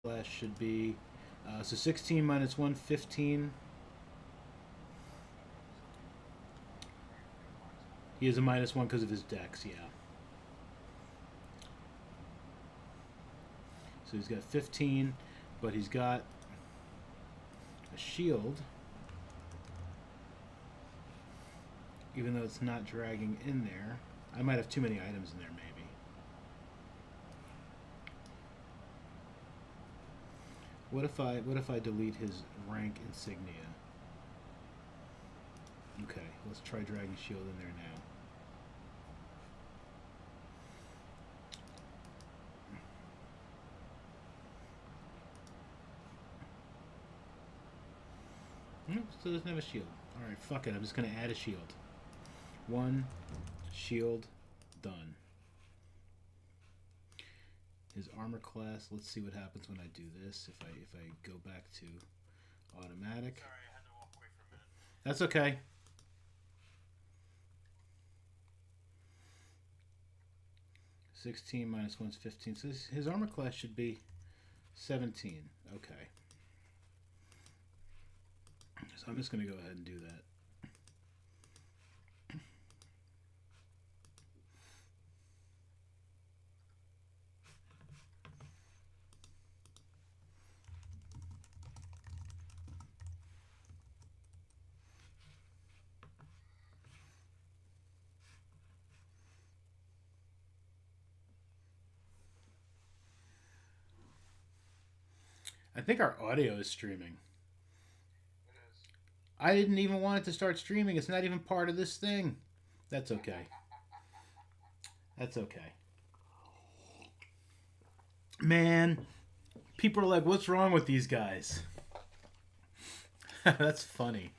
Class should be so 16 minus 1, 15. He has a minus 1 because of his dex, yeah. So he's got 15, but he's got a shield, even though it's not dragging in there. I might have too many items in there, maybe. What if I delete his rank insignia? Okay, let's try dragging shield in there now. Nope, still doesn't have a shield. All right, fuck it. I'm just gonna add a shield. One shield, done. His armor class. Let's see what happens when I do this. If I go back to automatic. Sorry, I had to walk away for a minute. That's okay. $16 minus 1 is 15. So his armor class should be 17. Okay. So I'm just going to go ahead and do that. I think our audio is streaming. It is. I didn't even want it to start streaming. It's not even part of this thing. That's okay. That's okay. Man, people are like, what's wrong with these guys? That's funny.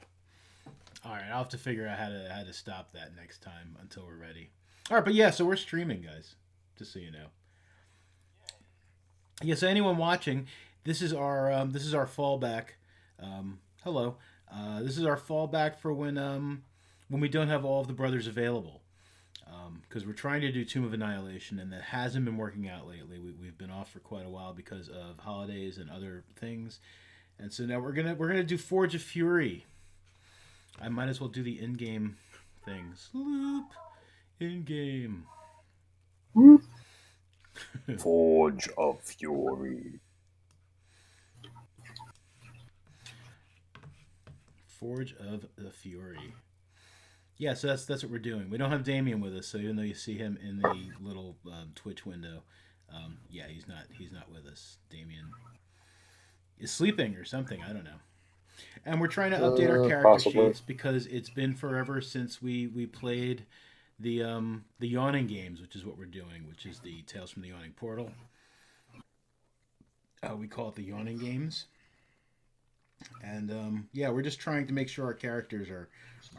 All right, I'll have to figure out how to stop that next time until we're ready. All right, but yeah, so we're streaming, guys. Just so you know. Yeah, so anyone watching, this is our fallback. Hello, this is our fallback for when we don't have all of the brothers available. Because we're trying to do Tomb of Annihilation, and that hasn't been working out lately. We've been off for quite a while because of holidays and other things, and so now we're gonna do Forge of Fury. I might as well do the in-game things. Loop in-game. Forge of Fury. Forge of the Fury. Yeah, so that's what we're doing. We don't have Damien with us, so even though you see him in the little Twitch window, yeah, he's not with us. Damien is sleeping or something. I don't know. And we're trying to update our character Possibly. sheets because it's been forever since we played the Yawning games, which is what we're doing, which is the Tales from the Yawning Portal. We call it the Yawning games. And yeah, we're just trying to make sure our characters are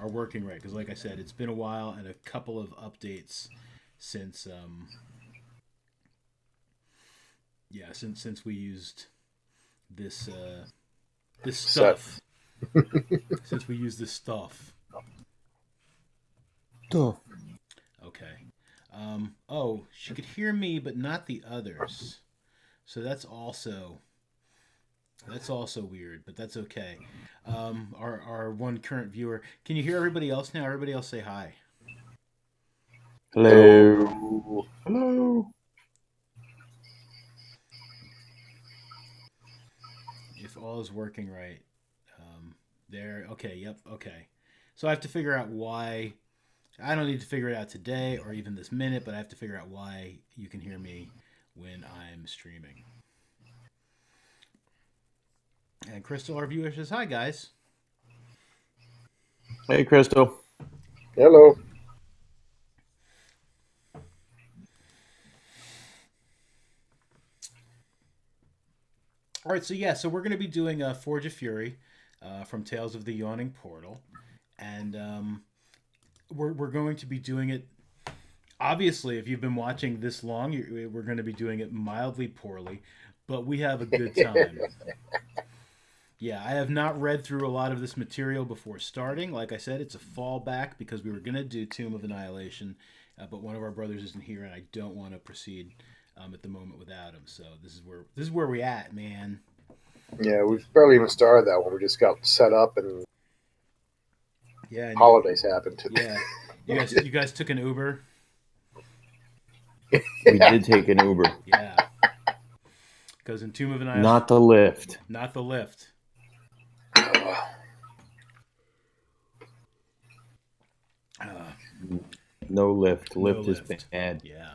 working right because, like I said, it's been a while and a couple of updates since yeah since we used this this stuff since we used this stuff. Duh. Okay. Oh, she could hear me, but not the others. So that's also weird, but that's okay. Our one current viewer. Can you hear everybody else now? Everybody else say hi. Hello. Hello. If all is working right. There. Okay. Yep. Okay. So I have to figure out why. I don't need to figure it out today or even this minute, but I have to figure out why you can hear me when I'm streaming. And Crystal, our viewer, says hi, guys. Hey, Crystal. Hello. All right. So yeah. So we're going to be doing Forge of Fury from Tales of the Yawning Portal, and we're going to be doing it. Obviously, if you've been watching this long, we're going to be doing it mildly poorly, but we have a good time. Yeah, I have not read through a lot of this material before starting. Like I said, it's a fallback because we were going to do Tomb of Annihilation, but one of our brothers isn't here, and I don't want to proceed at the moment with Adam. So this is where we at, man. Yeah, we've barely even started that one. We just got set up and Yeah, and holidays happened. yeah. You guys took an Uber. We did take an Uber, Yeah. Because in Tomb of an not the lift. Not the lift. No lift. No Lift is lift. bad. Yeah.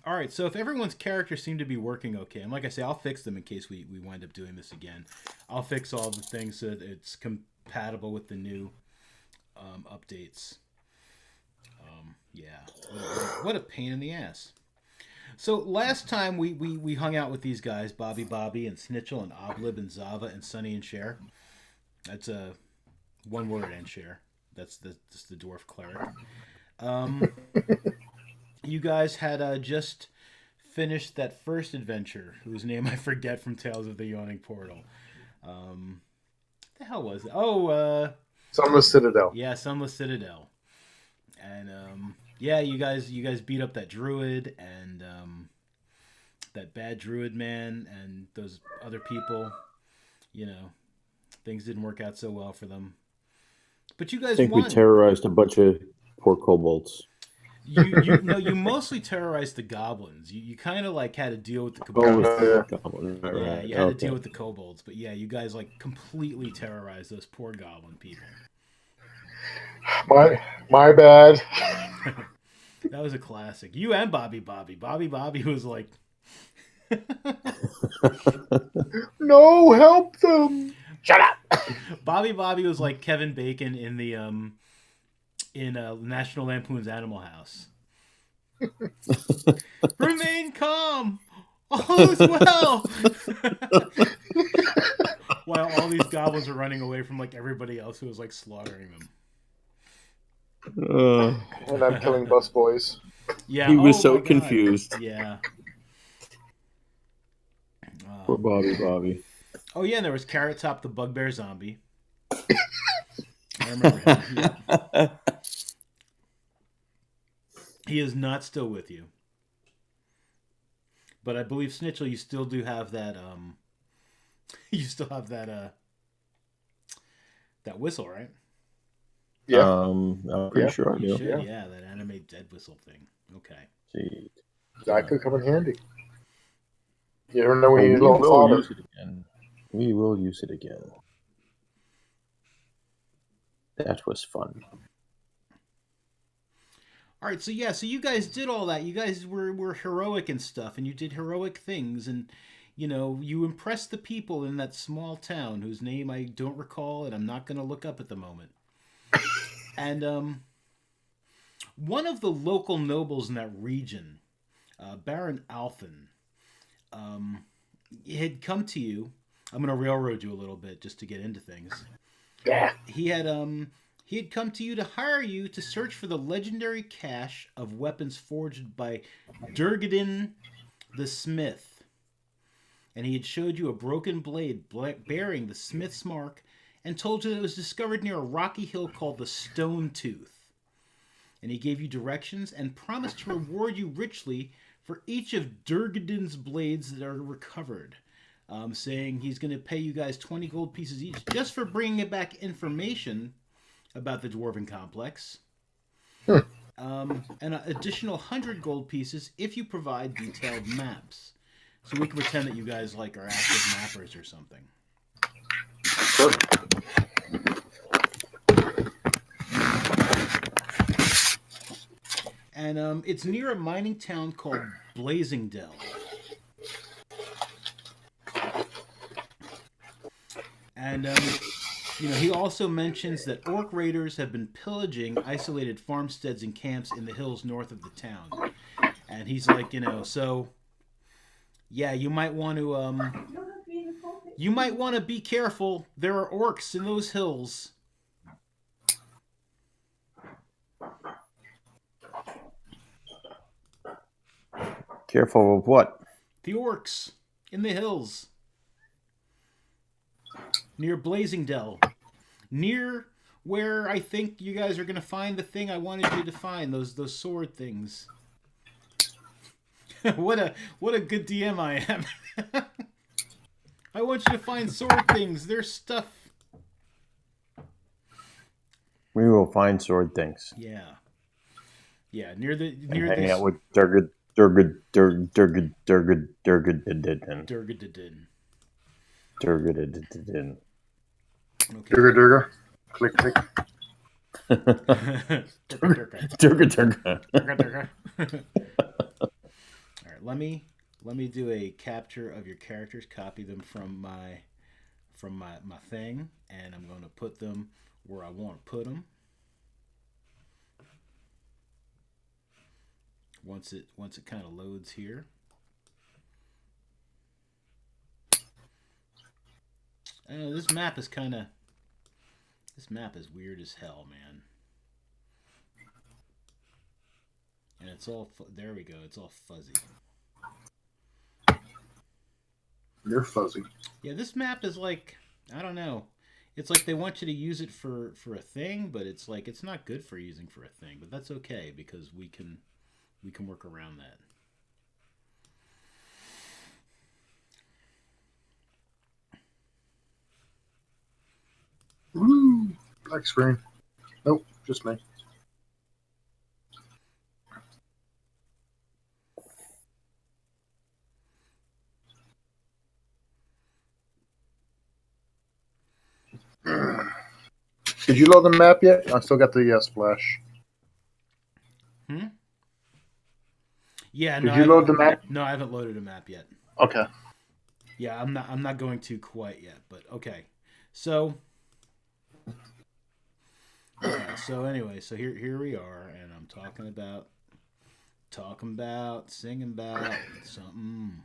All right, so if everyone's characters seem to be working okay, and like I say, I'll fix them in case we wind up doing this again. I'll fix all the things so that it's compatible with the new updates. Yeah, what a pain in the ass. So last time we hung out with these guys, Bobby and Snitchel and Oblib and Zava and Sunny and Cher. That's a one word, and Cher. That's the dwarf cleric. You guys had just finished that first adventure, whose name I forget from Tales of the Yawning Portal. The hell was it? Oh, Sunless Citadel. yeah, Sunless Citadel. And yeah, you guys beat up that druid and that bad druid man and those other people. You know, things didn't work out so well for them. But you guys I think won. we terrorized a bunch of poor kobolds. You mostly terrorized the goblins. You kind of like had to deal with the kobolds. Yeah, you had to deal with the kobolds. But yeah, you guys like completely terrorized those poor goblin people. My bad. That was a classic. You and Bobby. Bobby was like, No, help them. Shut up. Bobby was like Kevin Bacon in the National Lampoon's Animal House. Remain calm. All is well. While all these goblins are running away from like everybody else who was like slaughtering them. And I'm killing busboys. Yeah, He was so my God. confused. Yeah. Poor Bobby. Oh yeah, and there was Carrot Top the Bugbear Zombie. I remember him. Yeah. He is not still with you. But I believe Snitchel, you still do have that you still have that whistle, right? Yeah. I'm pretty sure I You do. should, yeah, that anime dead whistle thing. Okay. See. That could come in handy. You never know when Oh, you we need a little will fodder. use it again. We will use it again. That was fun. All right, so yeah, so you guys did all that. You guys were heroic and stuff, and you did heroic things, and you know, you impressed the people in that small town whose name I don't recall, and I'm not going to look up at the moment. And one of the local nobles in that region, Baron Alphen, had come to you. I'm going to railroad you a little bit just to get into things. Yeah. He had come to you to hire you to search for the legendary cache of weapons forged by Durgadin the Smith. And he had showed you a broken blade bearing the Smith's mark and told you that it was discovered near a rocky hill called the Stone Tooth. And he gave you directions and promised to reward you richly for each of Durgadin's blades that are recovered. Saying he's going to pay you guys 20 gold pieces each just for bringing back information about the Dwarven Complex. And an additional 100 gold pieces if you provide detailed maps. So we can pretend that you guys like are active mappers or something. Sure. And it's near a mining town called Blazingdell. And you know, he also mentions that orc raiders have been pillaging isolated farmsteads and camps in the hills north of the town. And he's like, you know, so yeah, you might want to be careful. There are orcs in those hills. Careful of what? The orcs in the hills near Blazingdell, near where I think you guys are gonna find the thing I wanted you to find. Those sword things. what a good DM I am. I want you to find sword things. There's stuff. We will find sword things. Yeah. Yeah, near Hang this out with Durgad. Durgadadin. Durgadadin. Okay. Durga. Click, click. Durga. All right, let me do a capture of your characters. Copy them from my thing, and I'm going to put them where I want to put them. Once it kind of loads here. I know this map is weird as hell, man. And it's all there we go. It's all fuzzy. You're fuzzy. Yeah, this map is like, I don't know. It's like they want you to use it for a thing, but it's like it's not good for using for a thing. But that's okay because we can work around that. Woo! Black screen. Nope, just me. Did you load the map yet? I still got the splash. Yeah, Did you load the map? No, I haven't loaded a map yet. Okay. Yeah, I'm not going to quite yet, but okay. So so anyway, so here we are, and I'm talking about singing about something.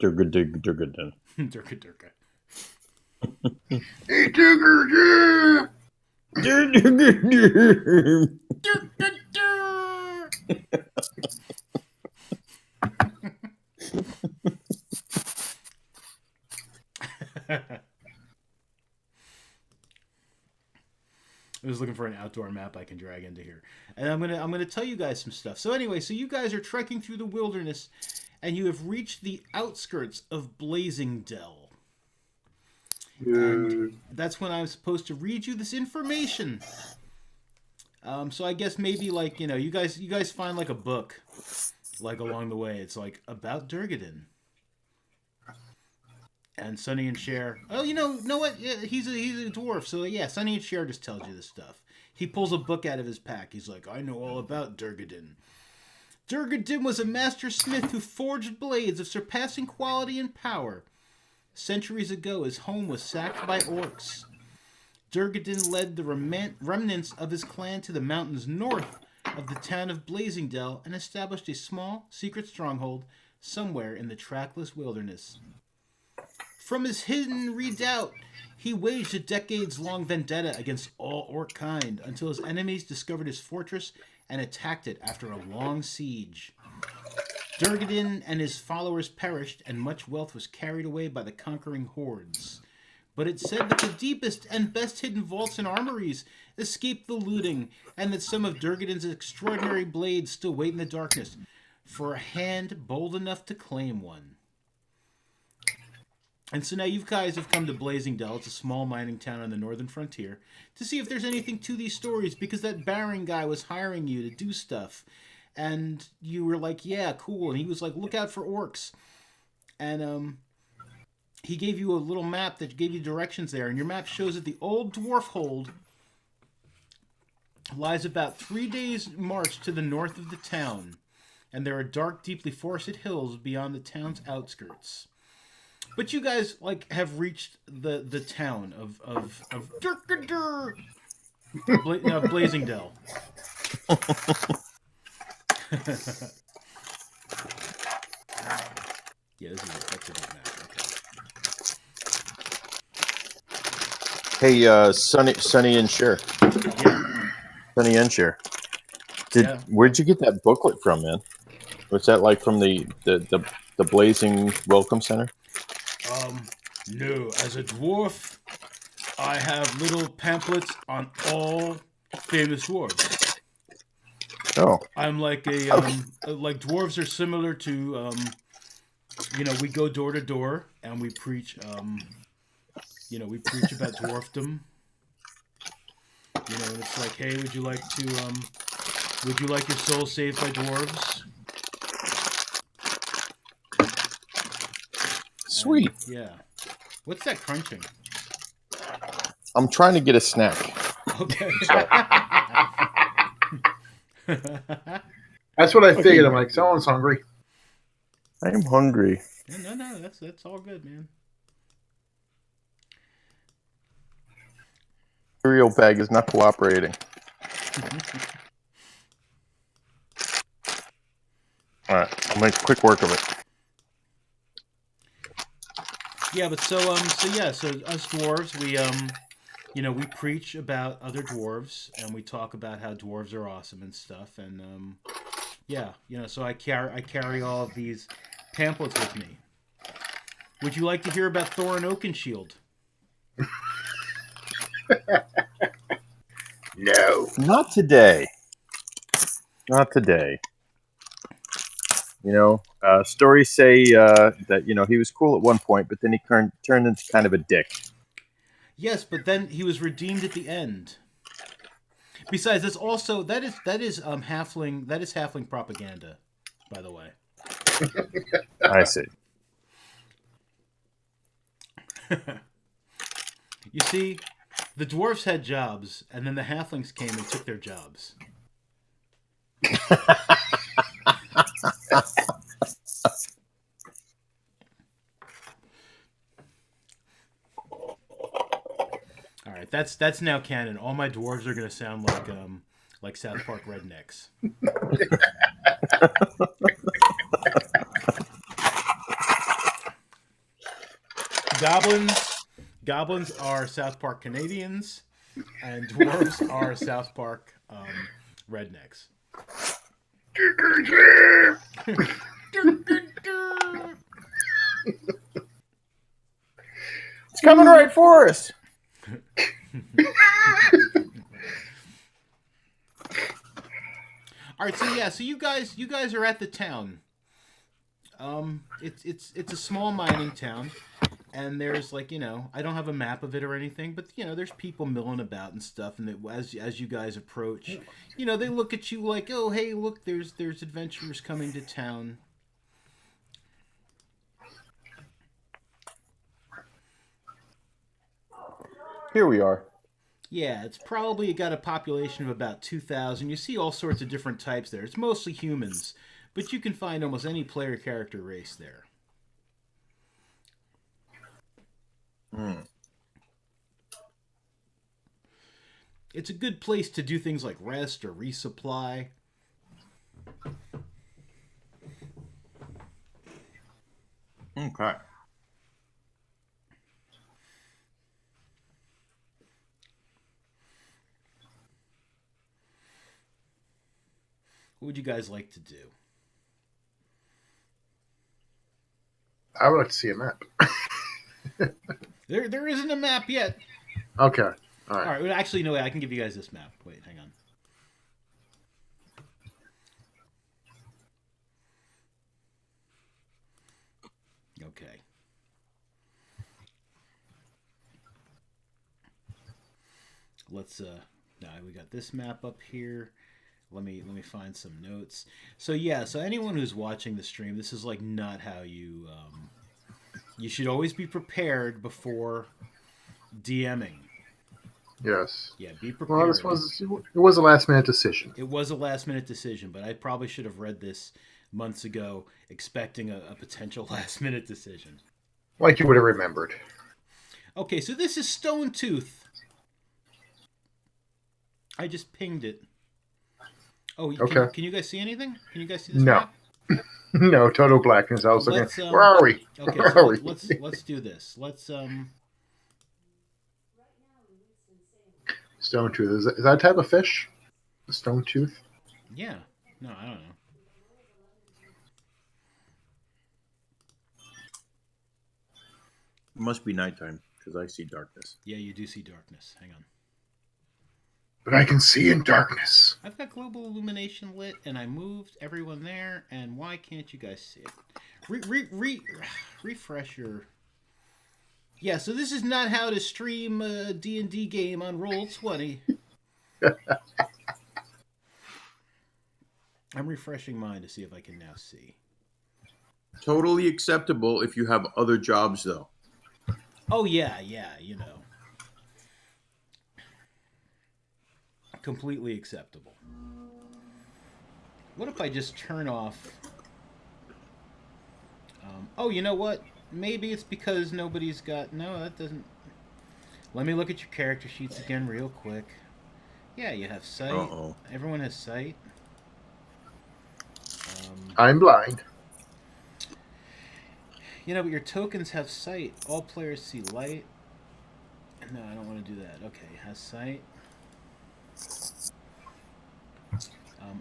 Durgadadin. Durga. Hey, Durga, I was looking for an outdoor map I can drag into here, and I'm gonna tell you guys some stuff. So anyway, so you guys are trekking through the wilderness, and you have reached the outskirts of Blazing Dell. And that's when I'm supposed to read you this information. So I guess maybe like you guys find like a book, like along the way. It's like about Durgadin. And Sonny and Cher. Oh, know what? Yeah, he's a dwarf, so yeah, Sonny and Cher just tells you this stuff. He pulls a book out of his pack. He's like, I know all about Durgadin. Durgadin was a master smith who forged blades of surpassing quality and power. Centuries ago, his home was sacked by orcs. Durgadin led the remnants of his clan to the mountains north of the town of Blazingdell and established a small, secret stronghold somewhere in the trackless wilderness. From his hidden redoubt, he waged a decades-long vendetta against all orc kind until his enemies discovered his fortress and attacked it after a long siege. Durgadin and his followers perished, and much wealth was carried away by the conquering hordes. But it's said that the deepest and best-hidden vaults and armories escaped the looting, and that some of Durgadin's extraordinary blades still wait in the darkness for a hand bold enough to claim one. And so now you guys have come to Blazingdell. It's a small mining town on the northern frontier, to see if there's anything to these stories, because that Baron guy was hiring you to do stuff. And you were like, yeah, cool. And he was like, look out for orcs. And he gave you a little map that gave you directions there. And your map shows that the old dwarf hold lies about 3 days' march to the north of the town. And there are dark, deeply forested hills beyond the town's outskirts. But you guys have reached the town of Blazingdell. Yeah, that's a good map. Okay. Hey, Sonny and Cher. Yeah. Sonny and Cher. Where'd you get that booklet from, man? Was that like from the Blazing Welcome Center? No. As a dwarf, I have little pamphlets on all famous dwarves. Oh, I'm like like dwarves are similar to we go door to door and we preach we preach about dwarfdom. And it's like, hey, would you like your soul saved by dwarves? sweet. And, yeah. What's that crunching? I'm trying to get a snack. Okay. So, That's what I figured. I'm like, someone's hungry. I am hungry. No, that's all good, man. Cereal bag is not cooperating. All right, I'll make quick work of it. Yeah, but so us dwarves, we preach about other dwarves and we talk about how dwarves are awesome and stuff, and so I carry all of these pamphlets with me. Would you like to hear about Thorin Oakenshield? No. Not today. Not today. Stories say that he was cool at one point, but then he turned into kind of a dick. Yes, but then he was redeemed at the end. Besides, that's also that is halfling propaganda, by the way. I see. You see, the dwarves had jobs, and then the halflings came and took their jobs. All right, that's now canon. All my dwarves are gonna sound like South Park rednecks. Goblins are South Park Canadians, and dwarves are South Park rednecks. It's coming right for us. All right, so you guys are at the town. It's a small mining town, and there's I don't have a map of it or anything, but there's people milling about and stuff, and as you guys approach, they look at you like, oh hey, look, there's adventurers coming to town. Here we are. Yeah, it's probably got a population of about 2,000. You see all sorts of different types there. It's mostly humans, but you can find almost any player character race there. It's a good place to do things like rest or resupply. Okay. What would you guys like to do? I would like to see a map. There isn't a map yet. Okay. All All right. right. Well, actually, no way. I can give you guys this map. Wait, hang on. Okay. Let's now we got this map up here. Let me find some notes. So anyone who's watching the stream, this is not how you you should always be prepared before DMing. Yes. Yeah, be prepared. Well, it was a last minute decision. It was a last minute decision, but I probably should have read this months ago, expecting a potential last minute decision. Like you would have remembered. Okay, so this is Stone Tooth. I just pinged it. Oh, Okay. Can you guys see anything? Can you guys see this No. map? No, total blackness. I was looking. Where are we? Okay, Where so are we? let's do this. Let's Stone tooth. Is that a type of fish? A stone tooth? yeah. No, I don't know. It must be nighttime because I see darkness. Yeah, you do see darkness. Hang on. But I can see in darkness. I've got global illumination lit, and I moved everyone there. And why can't you guys see it? Refresh your. Yeah, so this is not how to stream a D&D game on Roll20. I'm refreshing mine to see if I can now see. Totally acceptable if you have other jobs, though. Oh, yeah, you know. Completely acceptable. What if I just turn off... oh, you know what? Maybe it's because nobody's got... No, that doesn't... Let me look at your character sheets again real quick. Yeah, you have sight. Uh-oh. Everyone has sight. I'm blind. You know, but your tokens have sight. All players see light. No, I don't want to do that. Okay, has sight.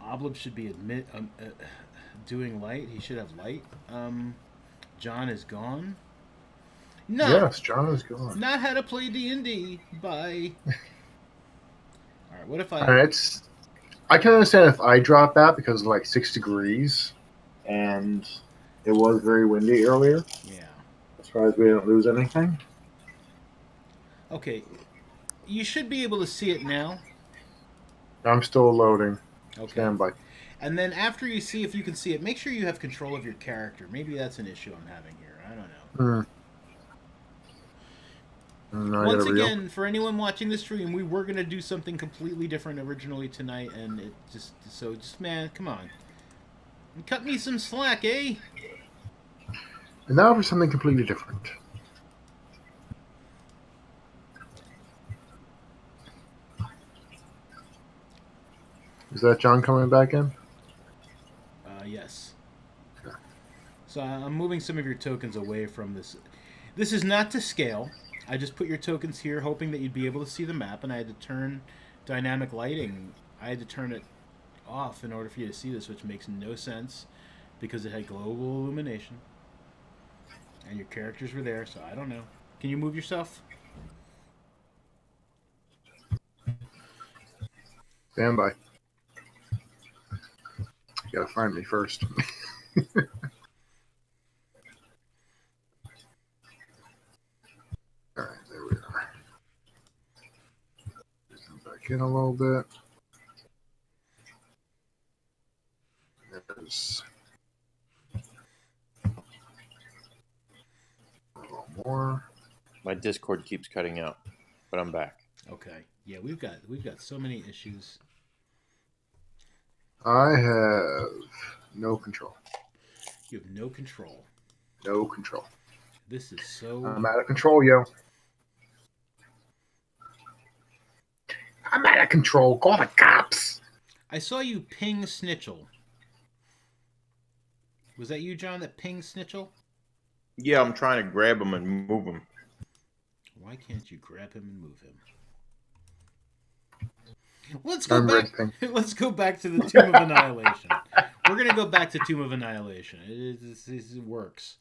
Oblib should be doing light. He should have light. John is gone. No. Yes, John is gone. Not how to play D&D. Bye. All right. What if I? And I can understand if I drop that because of like 6 degrees, and it was very windy earlier. Yeah. As far as we didn't lose anything. Okay. You should be able to see it now. I'm still loading. Okay. Stand by. And then after you see if you can see it, make sure you have control of your character. Maybe that's an issue I'm having here. I don't know. Once again, for anyone watching the stream, we were going to do something completely different originally tonight, and it just man, come on. Cut me some slack, eh? And now for something completely different. Is that John coming back in? Yes. Okay. So I'm moving some of your tokens away from this. This is not to scale. I just put your tokens here hoping that you'd be able to see the map, and I had to turn dynamic lighting. I had to turn it off in order for you to see this, which makes no sense because it had global illumination. And your characters were there, so I don't know. Can you move yourself? Stand by. You gotta find me first. Alright, there we are. Come back in a little bit. There's a little more. My Discord keeps cutting out, but I'm back. Okay. Yeah, we've got so many issues. I have no control. You have no control. No control. This is so... I'm out of control, yo. I'm out of control. Call the cops. I saw you ping Snitchell. Was that you, John, that pinged Snitchell? Yeah, I'm trying to grab him and move him. Why can't you grab him and move him? Let's go back to the Tomb of Annihilation. We're gonna go back to Tomb of Annihilation. It works.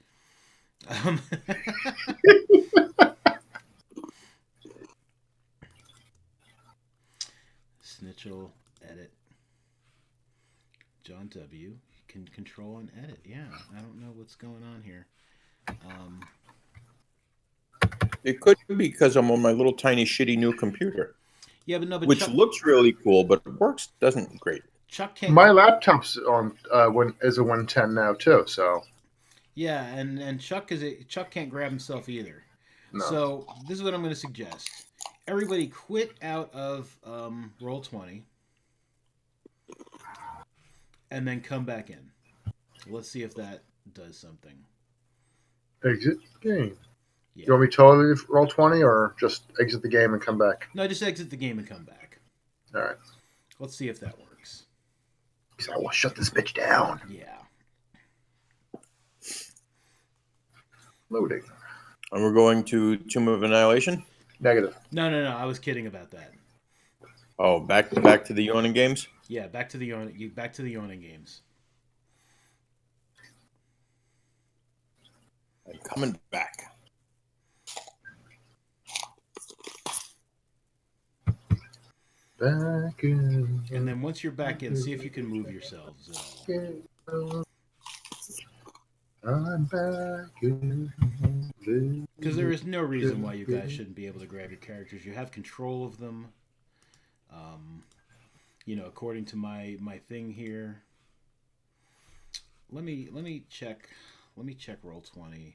Snitchell, edit. John W. can control and edit. Yeah, I don't know what's going on here. It could be because I'm on my little tiny shitty new computer. Yeah, but no, but which Chuck, looks really cool, but works doesn't great. Chuck can't. My laptop's on is a 110 now too. So yeah, and Chuck can't grab himself either. No. So this is what I'm going to suggest. Everybody quit out of Roll20 and then come back in. Let's see if that does something. Exit game. Yeah. You want me to totally leave Roll20 or just exit the game and come back? No, just exit the game and come back. All right. Let's see if that works. Because I will shut this bitch down. Yeah. Loading. And we're going to Tomb of Annihilation? Negative. No. I was kidding about that. Oh, back to the Yawning games? Yeah, back to the Yawning games. I'm coming back. Back in. And then once you're back in, see if you can move yourselves at all. I'm back in. Because there is no reason why you guys shouldn't be able to grab your characters. You have control of them. According to my thing here. Let me check Roll20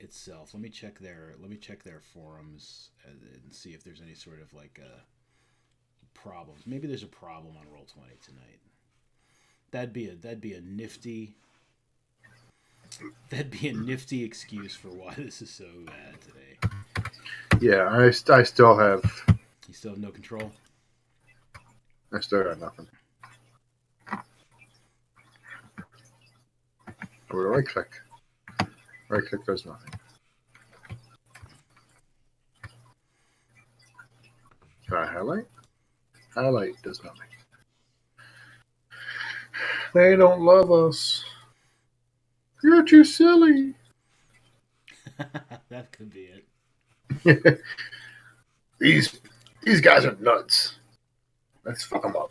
itself. Let me check their forums and see if there's any sort of like problems. Maybe there's a problem on Roll20 tonight. That'd be a nifty excuse for why this is so bad today. Yeah, I still have. You still have no control? I still got nothing. Where do I click? Right click does nothing. Can I highlight? Highlight does nothing. They don't love us. You're too silly. That could be it. These guys are nuts. Let's fuck them up.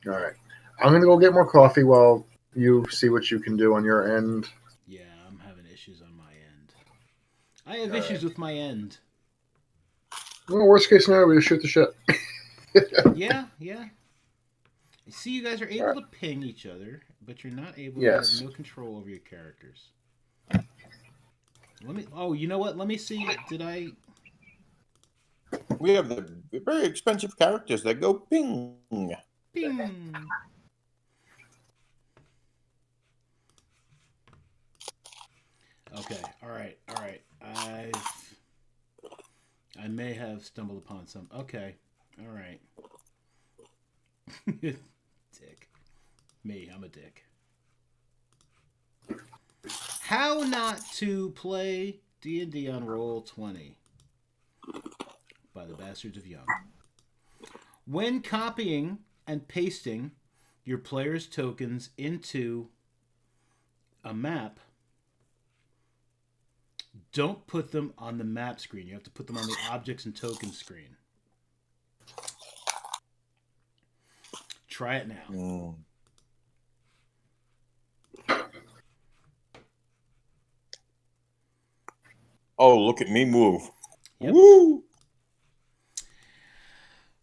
All right. I'm going to go get more coffee while you see what you can do on your end. Yeah, I'm having issues on my end. I have issues with my end. Well, worst case scenario, we just shoot the shit. Yeah. I see you guys are able to ping each other, but you're not able to have no control over your characters. You know what? Let me see. Did I... We have the very expensive characters that go ping. Ping! Okay, all right. I may have stumbled upon some. Okay, all right. Dick. Me, I'm a dick. How not to play D&D on Roll20 by the Bastards of Young. When copying and pasting your player's tokens into a map, don't put them on the map screen. You have to put them on the objects and tokens screen. Try it now. Oh, look at me move. Yep. Woo!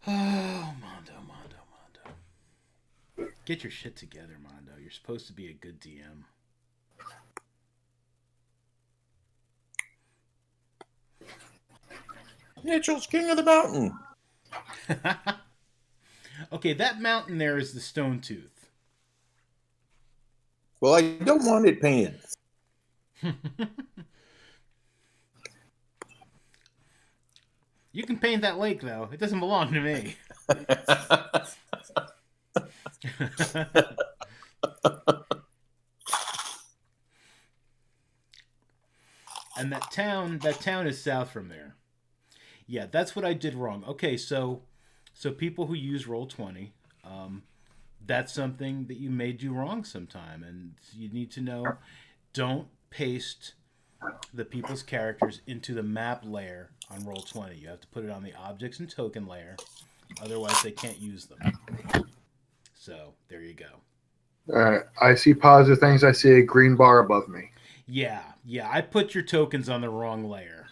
Oh, Mondo. Get your shit together, Mondo. You're supposed to be a good DM. Mitchell's king of the mountain. Okay, that mountain there is the Stone Tooth. Well, I don't want it painted. You can paint that lake, though. It doesn't belong to me. And that town is south from there. Yeah, that's what I did wrong. Okay, so people who use Roll20, that's something that you may do wrong sometime, and you need to know, don't paste the people's characters into the map layer on Roll20. You have to put it on the objects and token layer, otherwise they can't use them. So there you go. I see positive things. I see a green bar above me. Yeah, I put your tokens on the wrong layer.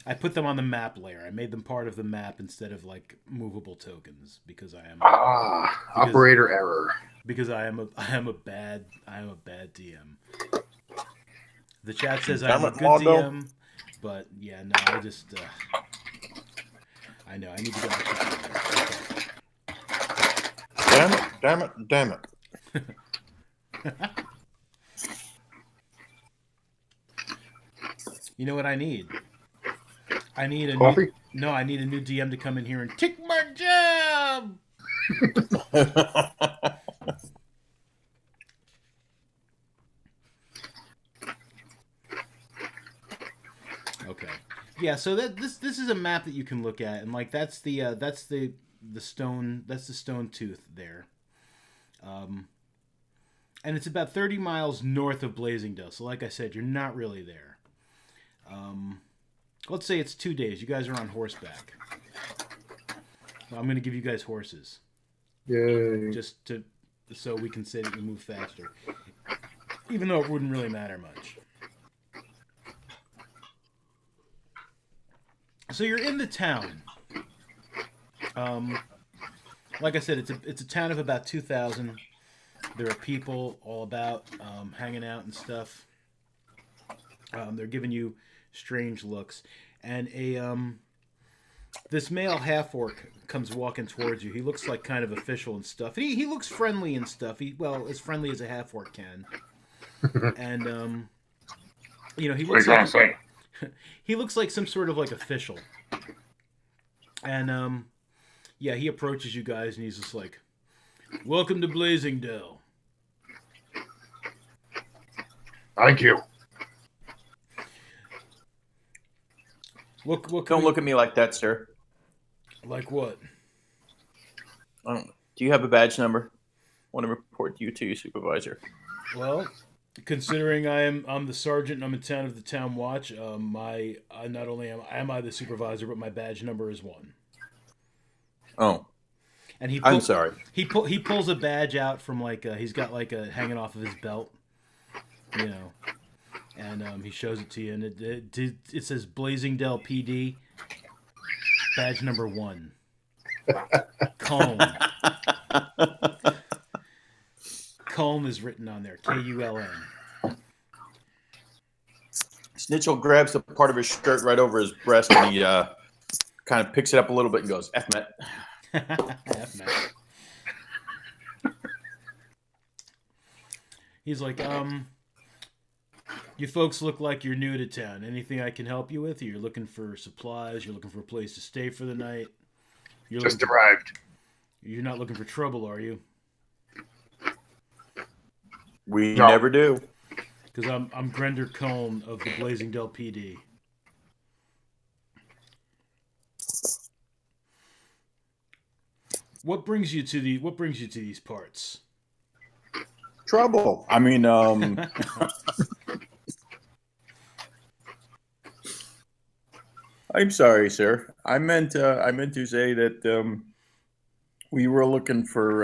I put them on the map layer. I made them part of the map instead of like movable tokens because I am operator error. Because I am a bad DM. The chat says I'm a good DM, but yeah, no, I just I know I need to go back. Damn it. You know what I need? I need a coffee? I need a new DM to come in here and take my job. Okay. Yeah, so this is a map that you can look at, and like that's the stone tooth there. And it's about 30 miles north of Blazingdale. So like I said, you're not really there. let's say it's 2 days. You guys are on horseback. I'm going to give you guys horses. Yay. So we can say that you move faster. Even though it wouldn't really matter much. So you're in the town. Like I said, it's a town of about 2,000. There are people all about hanging out and stuff. They're giving you strange looks, and this male half orc comes walking towards you. He looks like kind of official and stuff. He looks friendly and stuff. As friendly as a half orc can. And he looks like he looks like some sort of like official. And he approaches you guys and he's just like, "Welcome to Blazing Dell." Thank you. What Don't look at me like that, sir. Like what? Do you have a badge number? I want to report you to your supervisor. Well, considering I'm the sergeant and I'm in town of the town watch, not only am I the supervisor, but my badge number is 1. Oh, and I'm sorry. He pulls a badge out from he's got a hanging off of his belt, and he shows it to you, and it says Blazing Dell PD, badge number 1. Calm. Calm is written on there. KULN. Snitchell grabs the part of his shirt right over his breast, and he kind of picks it up a little bit and goes, "F Met." F-Met. He's like, you folks look like you're new to town. Anything I can help you with? You're looking for supplies. You're looking for a place to stay for the night. Just arrived. You're not looking for trouble, are you? We never do. Because I'm Grender Cohn of the Blazing Dell PD. What brings you to these parts? Trouble. I mean, I'm sorry, sir. I meant to say that we were looking for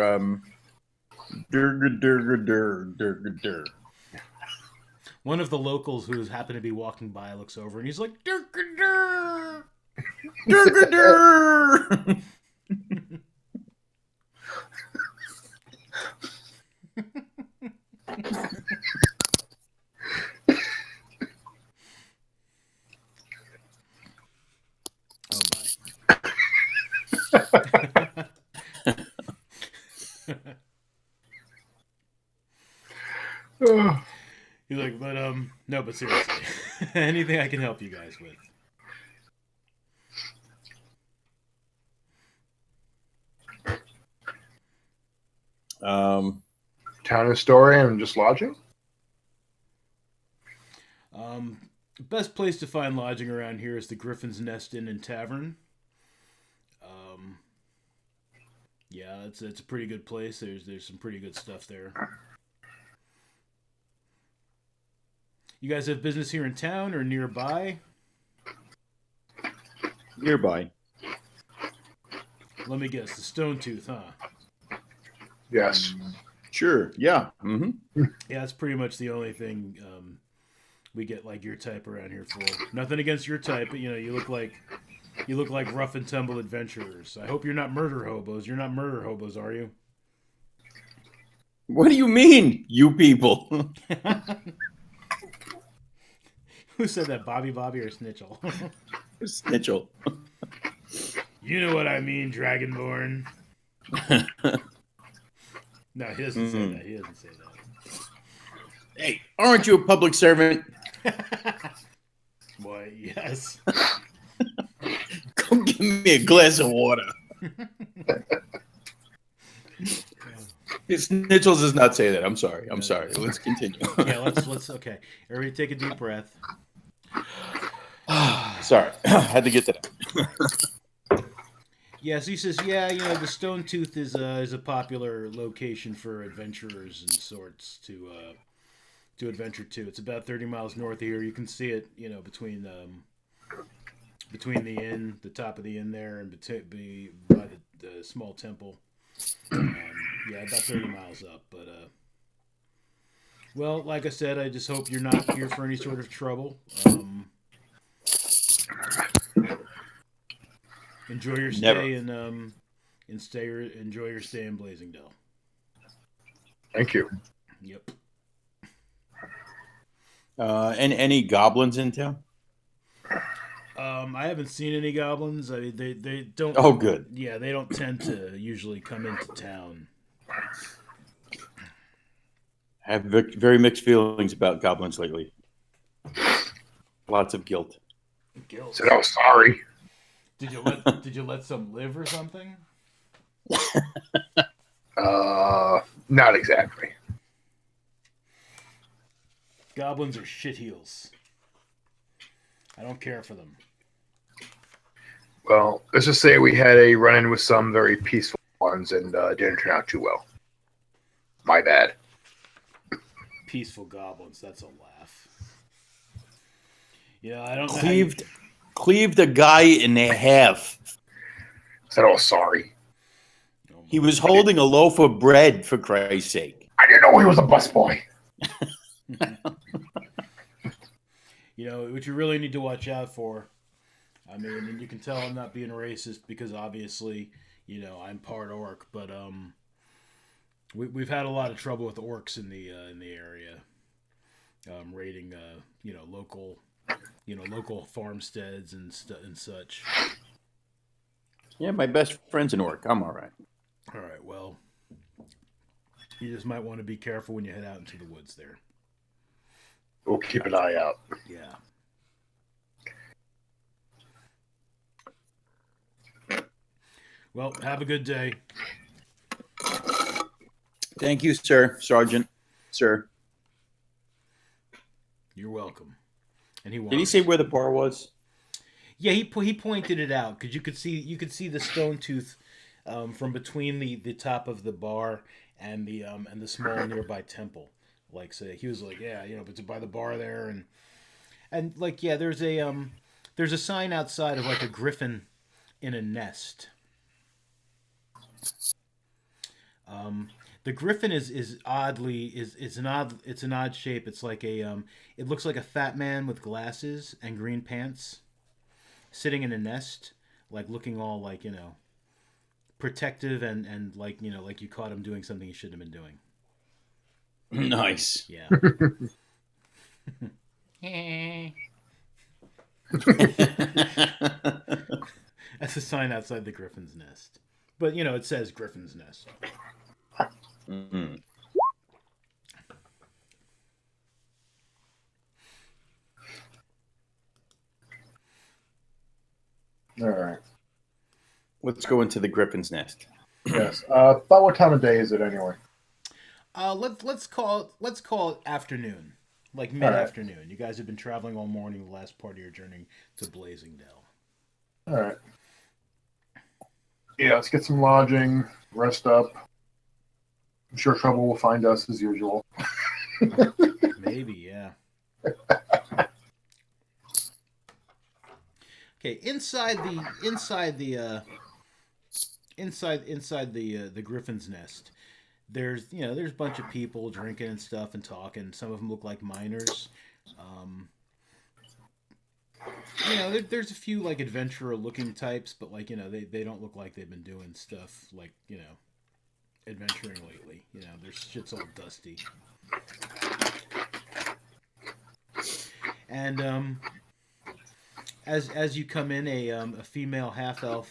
One of the locals who happened to be walking by looks over and he's like, "Durr-dur, durr." Oh my. He's like, but no, but seriously, anything I can help you guys with? Town historian and just lodging? Best place to find lodging around here is the Griffin's Nest Inn and Tavern. Yeah, it's a pretty good place. There's some pretty good stuff there. You guys have business here in town or nearby? Nearby. Let me guess, the Stone Tooth, huh? Yes. Sure. Yeah. Mm-hmm. Yeah, that's pretty much the only thing we get like your type around here for. Nothing against your type, but you look like rough and tumble adventurers. I hope you're not murder hobos. You're not murder hobos, are you? What do you mean, you people? Who said that, Bobby or Snitchell? Snitchell. You know what I mean, Dragonborn. No, he doesn't say that. He doesn't say that. Hey, aren't you a public servant? Boy, yes. Come give me a glass of water. Snitchell does not say that. I'm sorry. Let's continue. Yeah, let's okay. Everybody take a deep breath. Sorry. Had to get that out. Yeah, so he says, the Stone Tooth is a popular location for adventurers and sorts to adventure to. It's about 30 miles north of here. You can see it, between between the inn, the top of the inn there, and be by the small temple. Yeah, about 30 miles up. But well, like I said, I just hope you're not here for any sort of trouble. Enjoy your Never. stay enjoy your stay in Blazingdale. Thank you. Yep. And any goblins in town? I haven't seen any goblins. I mean, they don't. Oh, good. Yeah, they don't tend to usually come into town. I have very mixed feelings about goblins lately. Lots of guilt. Guilt. Said I was sorry. Did you let some live or something? Not exactly. Goblins are shitheels. I don't care for them. Well, let's just say we had a run-in with some very peaceful ones and didn't turn out too well. My bad. Peaceful goblins. That's a laugh. Yeah, I don't know. Cleaved a guy in half. Said I was sorry. He was holding a loaf of bread, for Christ's sake. I didn't know he was a busboy. You know, what you really need to watch out for. I mean, and you can tell I'm not being racist because obviously, you know, I'm part orc, but we've had a lot of trouble with orcs in the area, raiding local farmsteads and such. Yeah, my best friend's an orc. I'm all right. All right, well, you just might want to be careful when you head out into the woods there. We'll keep an eye out. Yeah. Well, have a good day. Thank you, sir, Sergeant. Sir. You're welcome. And he Did he say where the bar was? Yeah, he pointed it out because you could see the stone tooth from between the top of the bar and the small nearby temple. Like, say, he was like, yeah, you know, it's by the bar there, and like, yeah, there's a sign outside of like a griffin in a nest. The griffin is oddly it's an odd shape. It's like it looks like a fat man with glasses and green pants, sitting in a nest, like looking all like, you know, protective and like, you know, like you caught him doing something he shouldn't have been doing. Nice. Yeah. That's a sign outside the griffin's nest. But, you know, it says griffin's nest. Mm-hmm. All right. Let's go into the griffin's nest. Yes. About what time of day is it anyway? Let's call it afternoon, like mid-afternoon. Right. You guys have been traveling all morning. The last part of your journey to Blazingdale. All right. Yeah, let's get some lodging, rest up. I'm sure trouble will find us as usual. Maybe, yeah. Okay, inside the griffin's nest. There's a bunch of people drinking and stuff and talking. Some of them look like miners. There's a few like adventurer-looking types, but like, you know, they don't look like they've been doing stuff like, you know, adventuring lately. You know, their shit's all dusty. And as you come in, a female half elf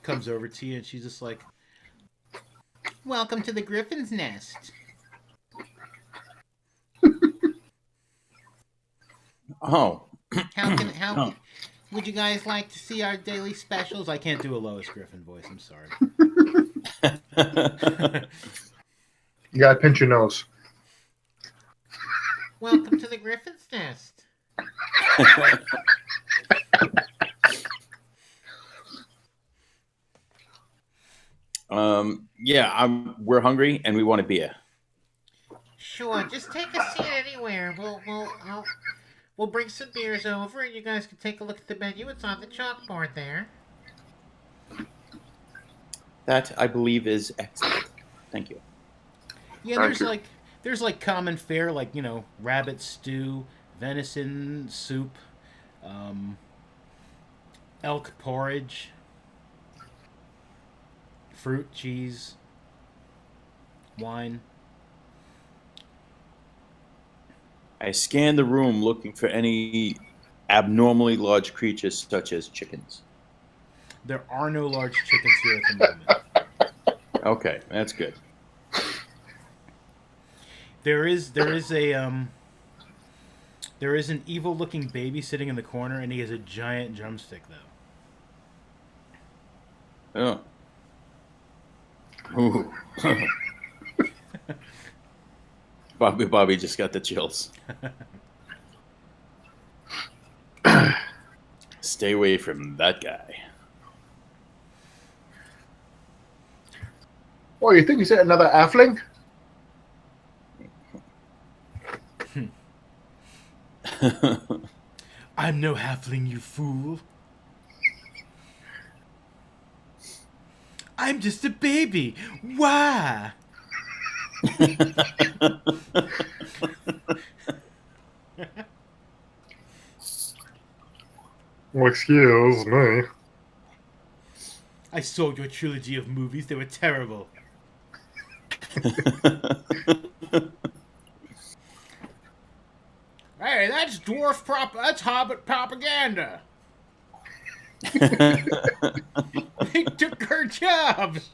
comes over to you, and she's just like, "Welcome to the Griffin's Nest." Oh. How would you guys like to see our daily specials? I can't do a Lois Griffin voice. I'm sorry. You gotta pinch your nose. Welcome to the Griffin's Nest. We're hungry and we want a beer. Sure, just take a seat anywhere. We'll bring some beers over, and you guys can take a look at the menu. It's on the chalkboard there. That, I believe, is excellent. Thank you. Yeah, Thank you. there's like common fare, like rabbit stew, venison soup, um, elk porridge, fruit, cheese, wine. I scanned the room looking for any abnormally large creatures such as chickens. There are no large chickens here at the moment. Okay, that's good. There is an evil looking baby sitting in the corner, and he has a giant drumstick though. Oh. Ooh. Bobby just got the chills. Stay away from that guy. Oh, you think he's another halfling? I'm no halfling, you fool. I'm just a baby. Why? Well, excuse me. I saw your trilogy of movies. They were terrible. Hey, that's that's Hobbit propaganda. They took our jobs.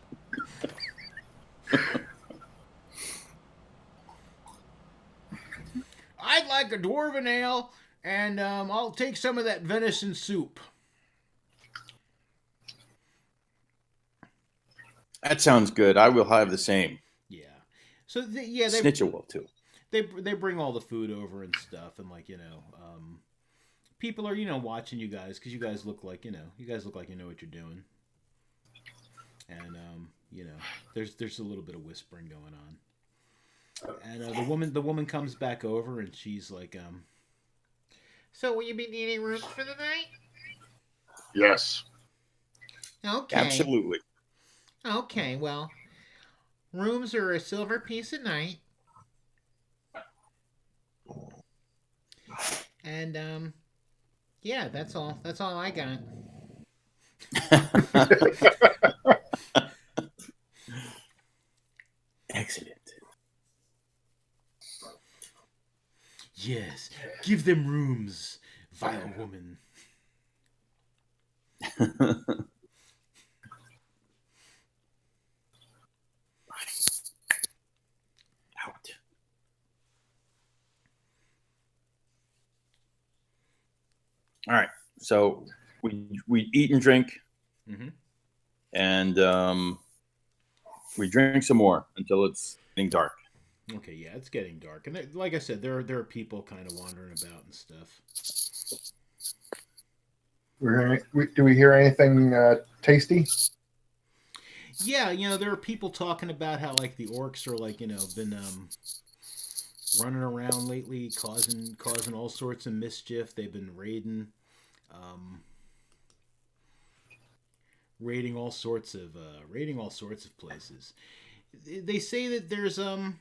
I'd like a dwarven ale, and I'll take some of that venison soup. That sounds good. I will have the same. Yeah. So they Snitcher will too. they bring all the food over and stuff, and people are watching you guys because you guys look like you know what you're doing, and there's a little bit of whispering going on. And the woman comes back over and she's like, So will you be needing rooms for the night? Yes. Okay. Absolutely. Okay, well, rooms are a silver piece a night. And, yeah, that's all. That's all I got. Excellent. yes, give them rooms, vile woman. Out. All right. So we eat and drink, Mm-hmm. and we drink some more until it's getting dark. Okay, yeah, it's getting dark, and like I said, there are people kind of wandering about and stuff. Do we hear anything tasty? Yeah, there are people talking about how like the orcs are been running around lately, causing all sorts of mischief. They've been raiding all sorts of places. They say that there's a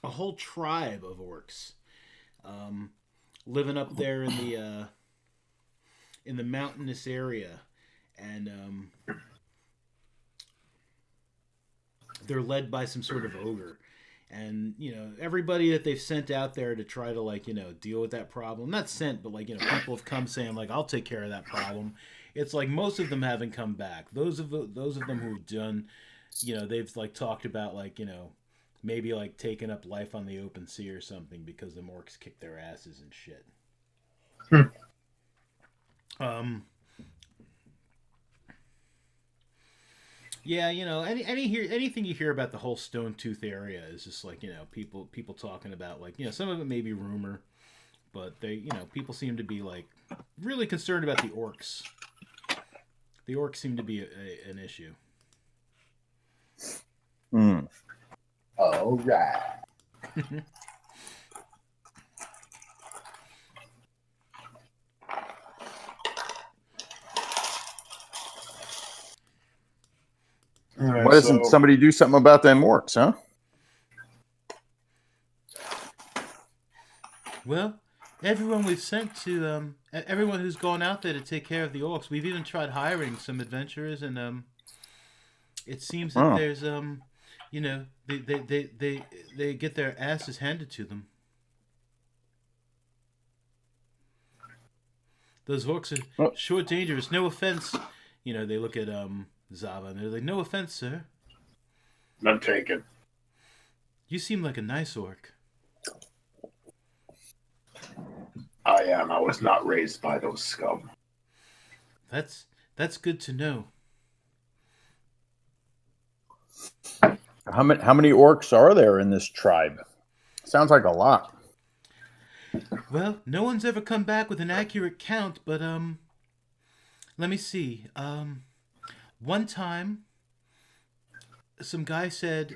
whole tribe of orcs living up there in the mountainous area, and they're led by some sort of ogre. And everybody that they've sent out there to try to deal with that problem, not sent, but people have come saying I'll take care of that problem. It's like most of them haven't come back. Those of them who've done, they've talked about maybe taking up life on the open sea or something because the orcs kick their asses and shit. Yeah, anything you hear about the whole Stone Tooth area is just people talking about some of it may be rumor, but people seem to be really concerned about the orcs. The orcs seem to be an issue. All right. All right, Why doesn't somebody do something about them orcs, huh? Well, everyone we've sent to everyone who's gone out there to take care of the orcs, we've even tried hiring some adventurers, and it seems that Oh. there's you know, they get their asses handed to them. Those orcs are Oh. sure dangerous. No offense. You know, they look at Zava and they're like, "No offense, sir. None taken. You seem like a nice orc." I am. I was not raised by those scum. That's good to know. How many orcs are there in this tribe? Sounds like a lot. Well, no one's ever come back with an accurate count, but let me see. One time some guy said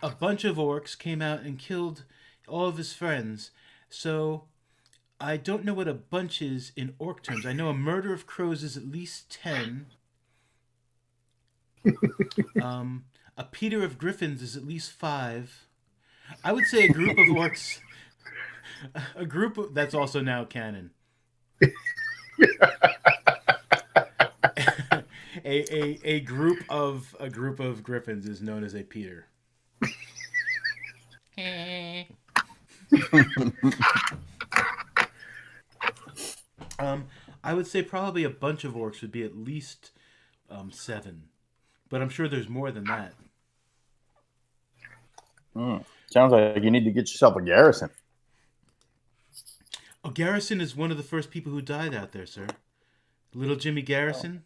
a bunch of orcs came out and killed all of his friends. So I don't know what a bunch is in orc terms. I know a murder of crows is at least 10. A Peter of griffins is at least 5. I would say a group of orcs. A group of, that's also now canon. a group of griffins is known as a Peter. I would say probably a bunch of orcs would be at least 7, but I'm sure there's more than that. Sounds like you need to get yourself a garrison. Oh, Garrison is one of the first people who died out there, sir. Little Jimmy Garrison.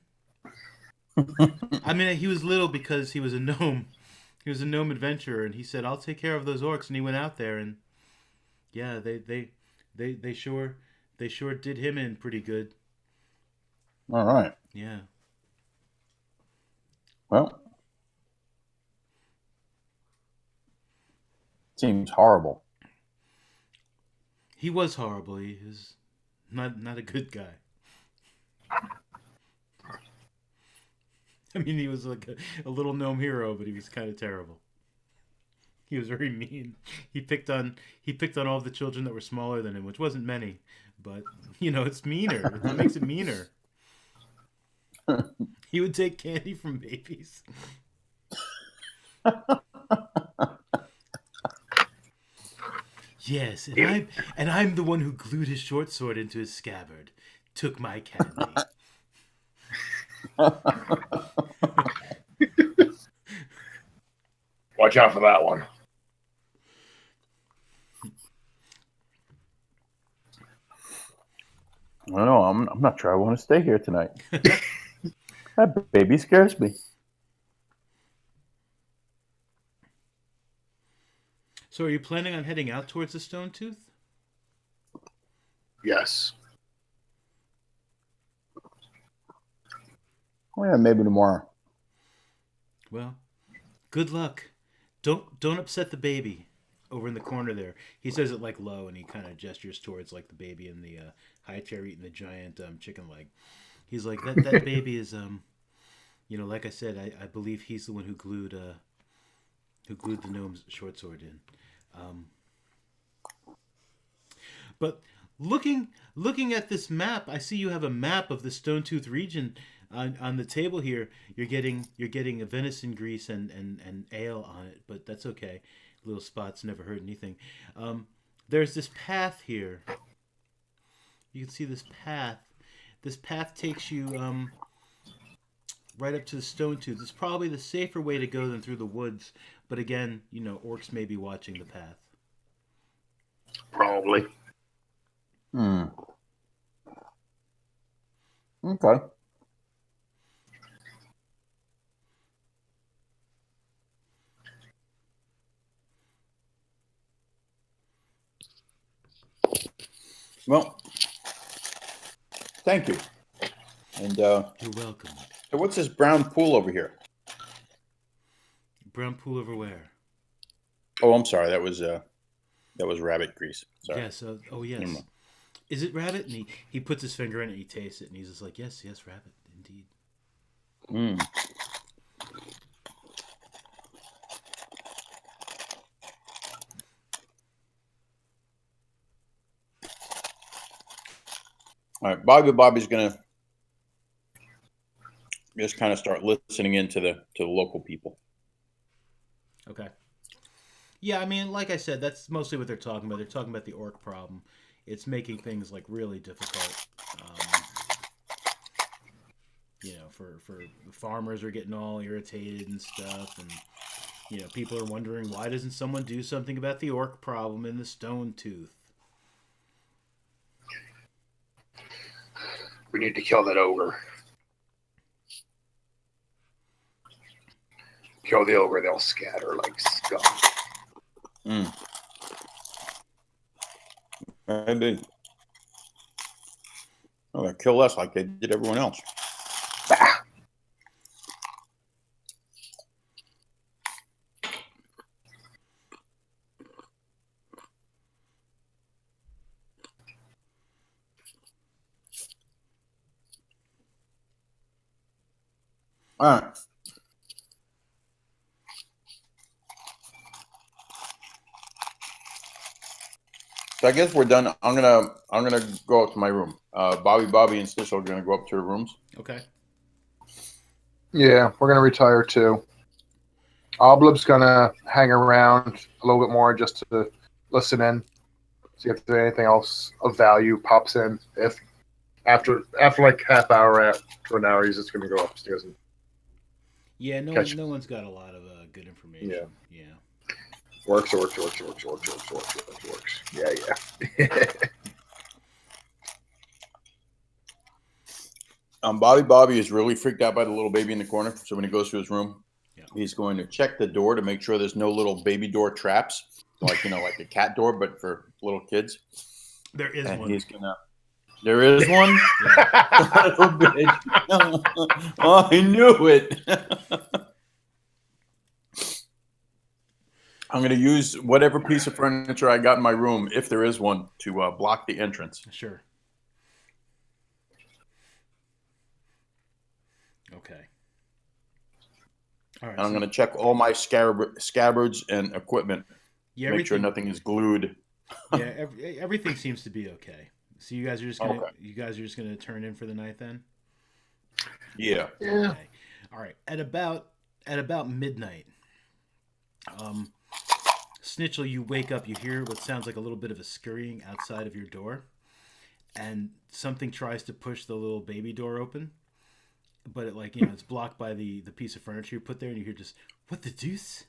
I mean, he was little because he was a gnome. He was a gnome adventurer, and he said, "I'll take care of those orcs." And he went out there, and yeah, they sure did him in pretty good. All right. Yeah. Well, seems horrible. He was horrible. He was not a good guy. I mean, he was like a little gnome hero, but he was kind of terrible. He was very mean. He picked on all the children that were smaller than him, which wasn't many, but you know, it's meaner. It makes it meaner. He would take candy from babies. Yes, and I'm the one who glued his short sword into his scabbard. Took my candy. Watch out for that one. I don't know. I'm not sure I want to stay here tonight. That baby scares me. So are you planning on heading out towards the Stone Tooth? Yes. Oh yeah, maybe tomorrow. Well, good luck. Don't upset the baby over in the corner there. He says it like low, and he kind of gestures towards like the baby in the high chair eating the giant chicken leg. He's like that baby is you know, like I said, I believe he's the one who glued the gnome's short sword in. But looking at this map, I see you have a map of the Stone Tooth region on the table here. You're getting a venison grease and ale on it, but that's okay. Little spots never hurt anything. There's this path here. You can see this path. This path takes you right up to the Stone Tooth. It's probably the safer way to go than through the woods. But again, you know, orcs may be watching the path. Probably. Okay. Well, thank you. And You're welcome. so what's this brown pool over here? Brown pool over where? Oh, I'm sorry. That was rabbit grease. Sorry. Yes. Oh, yes. Is it rabbit? And he puts his finger in it and he tastes it and he's just like, yes, rabbit, indeed. All right, Bobby's gonna just kind of start listening into the local people. Okay. Yeah, I mean, like I said, that's mostly what they're talking about. They're talking about the orc problem. It's making things like really difficult. For the farmers are getting all irritated and stuff, and people are wondering why doesn't someone do something about the orc problem in the Stone Tooth? We need to kill that ogre. Kill the ogre, they'll scatter like scum. Maybe. Oh, they kill us like they did everyone else. Bah. All right. So I guess we're done. I'm gonna go up to my room. Bobby, and Stitch are gonna go up to their rooms. Okay. Yeah, we're gonna retire too. Oblib's gonna hang around a little bit more just to listen in, see if there's anything else of value pops in. If after like half hour to an hour, he's just gonna go upstairs and Yeah, no one's got a lot of good information. Yeah. Yeah. works. Yeah. Bobby is really freaked out by the little baby in the corner. So when he goes to his room, Yeah. he's going to check the door to make sure there's no little baby door traps, like like a cat door, but for little kids. There is And one. There is one. Yeah. Son of a bitch. Oh, I knew it. I'm going to use whatever piece of furniture I got in my room, if there is one, to block the entrance. Sure. Okay. All right. And I'm going to check all my scabbards and equipment. Yeah, make sure nothing is glued. Yeah, everything seems to be okay. So you guys are just gonna turn in for the night then? Yeah. Okay. All right. At about midnight, Snitchel, you wake up. You hear what sounds like a little bit of a scurrying outside of your door, and something tries to push the little baby door open, but it's blocked by the piece of furniture you put there, and you hear just, "What the deuce?"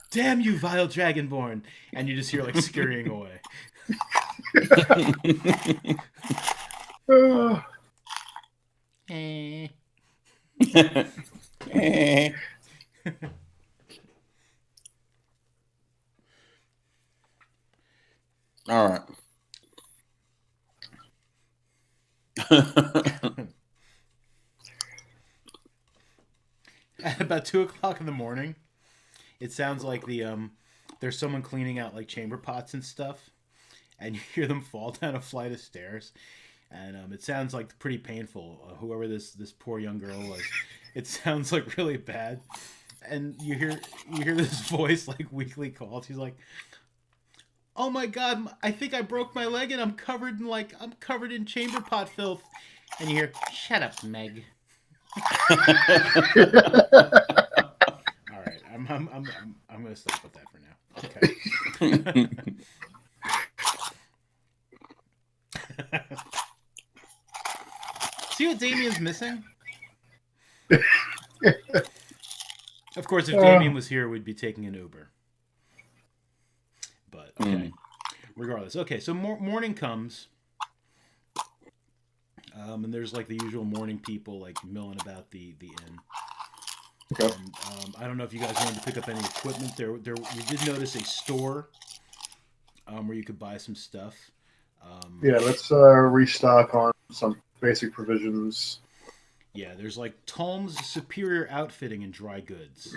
Damn you, vile dragonborn! And you just hear scurrying away. All right. At about 2:00 in the morning, it sounds like there's someone cleaning out chamber pots and stuff, and you hear them fall down a flight of stairs, and it sounds pretty painful. Whoever this poor young girl was, it sounds really bad, and you hear this voice weakly called. She's like, "Oh my God, I think I broke my leg and I'm covered in chamber pot filth," and you hear, "Shut up, Meg." All right, I'm gonna stop with that for now. Okay. See what Damien's missing? Of course, if Damien was here, we'd be taking an Uber. But okay, regardless. Okay, so morning comes. And there's the usual morning people milling about the inn. Okay. And, I don't know if you guys wanted to pick up any equipment. There you did notice a store where you could buy some stuff. Yeah, let's restock on some basic provisions. Yeah, there's Tom's Superior Outfitting and Dry Goods.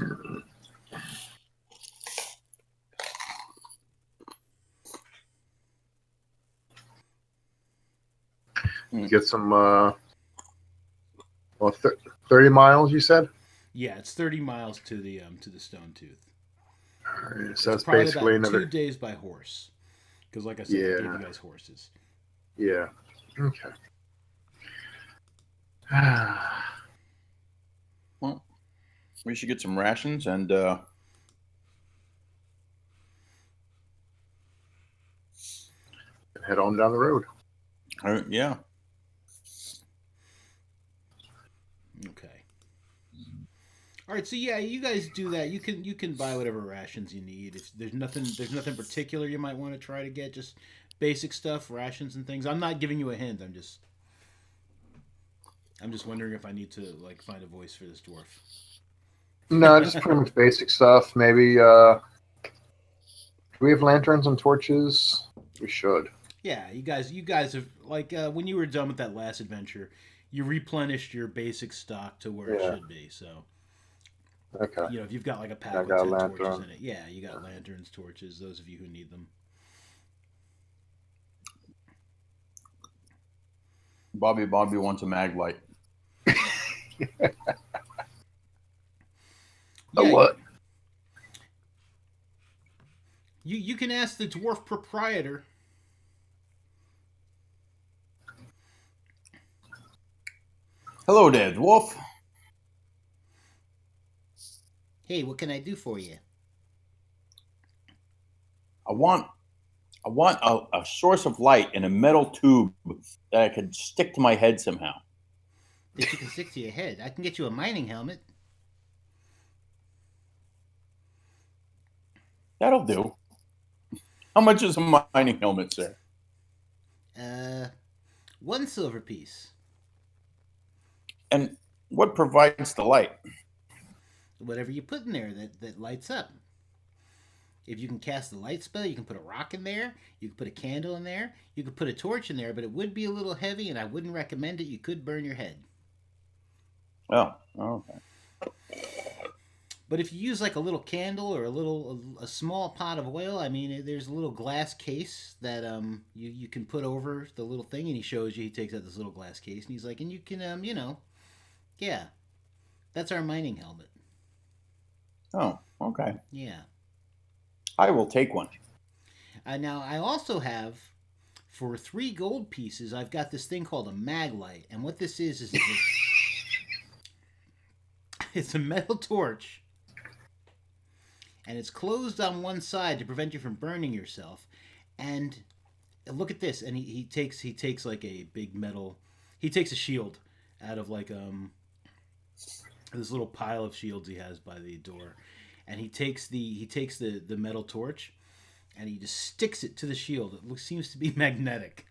You get some 30 miles, you said? Yeah, it's 30 miles to the Stone Tooth. All right, so that's Probably basically about another 2 days by horse, Because, like I said, I Yeah. gave you guys horses. Yeah. Okay. Well, we should get some rations and Head on down the road. yeah. Okay. All right, so yeah, you guys do that. You can buy whatever rations you need. If there's nothing particular you might want to try to get, just basic stuff, rations and things. I'm not giving you a hint. I'm just wondering if I need to like find a voice for this dwarf. No, just pretty much basic stuff. Maybe do we have lanterns and torches? We should. Yeah, you guys have like when you were done with that last adventure, you replenished your basic stock to where it Yeah. should be. So Okay. if you've got like a pack I with got 10 a torches lantern. in it, yeah, you got lanterns, torches. Those of you who need them. Bobby wants a mag light. A Yeah, what? You can ask the dwarf proprietor. Hello there, dwarf. Hey, what can I do for you? I want a source of light in a metal tube that I could stick to my head somehow. That you can stick to your head. I can get you a mining helmet. That'll do. How much is a mining helmet, sir? 1 silver piece. And what provides the light? Whatever you put in there that lights up. If you can cast the light spell, you can put a rock in there. You can put a candle in there. You could put a torch in there, but it would be a little heavy, and I wouldn't recommend it. You could burn your head. Oh, okay. But if you use like a little candle or a small pot of oil, I mean, there's a little glass case that you can put over the little thing, and he shows you. He takes out this little glass case, and he's like, and you can yeah, that's our mining helmet. Oh, okay. Yeah. I will take one. Now I also have, for 3 gold pieces, I've got this thing called a mag light, and what this is it's a metal torch, and it's closed on one side to prevent you from burning yourself. And look at this, and he takes like a big metal, he takes a shield out of like this little pile of shields he has by the door, and he takes the metal torch, and he just sticks it to the shield. It seems to be magnetic.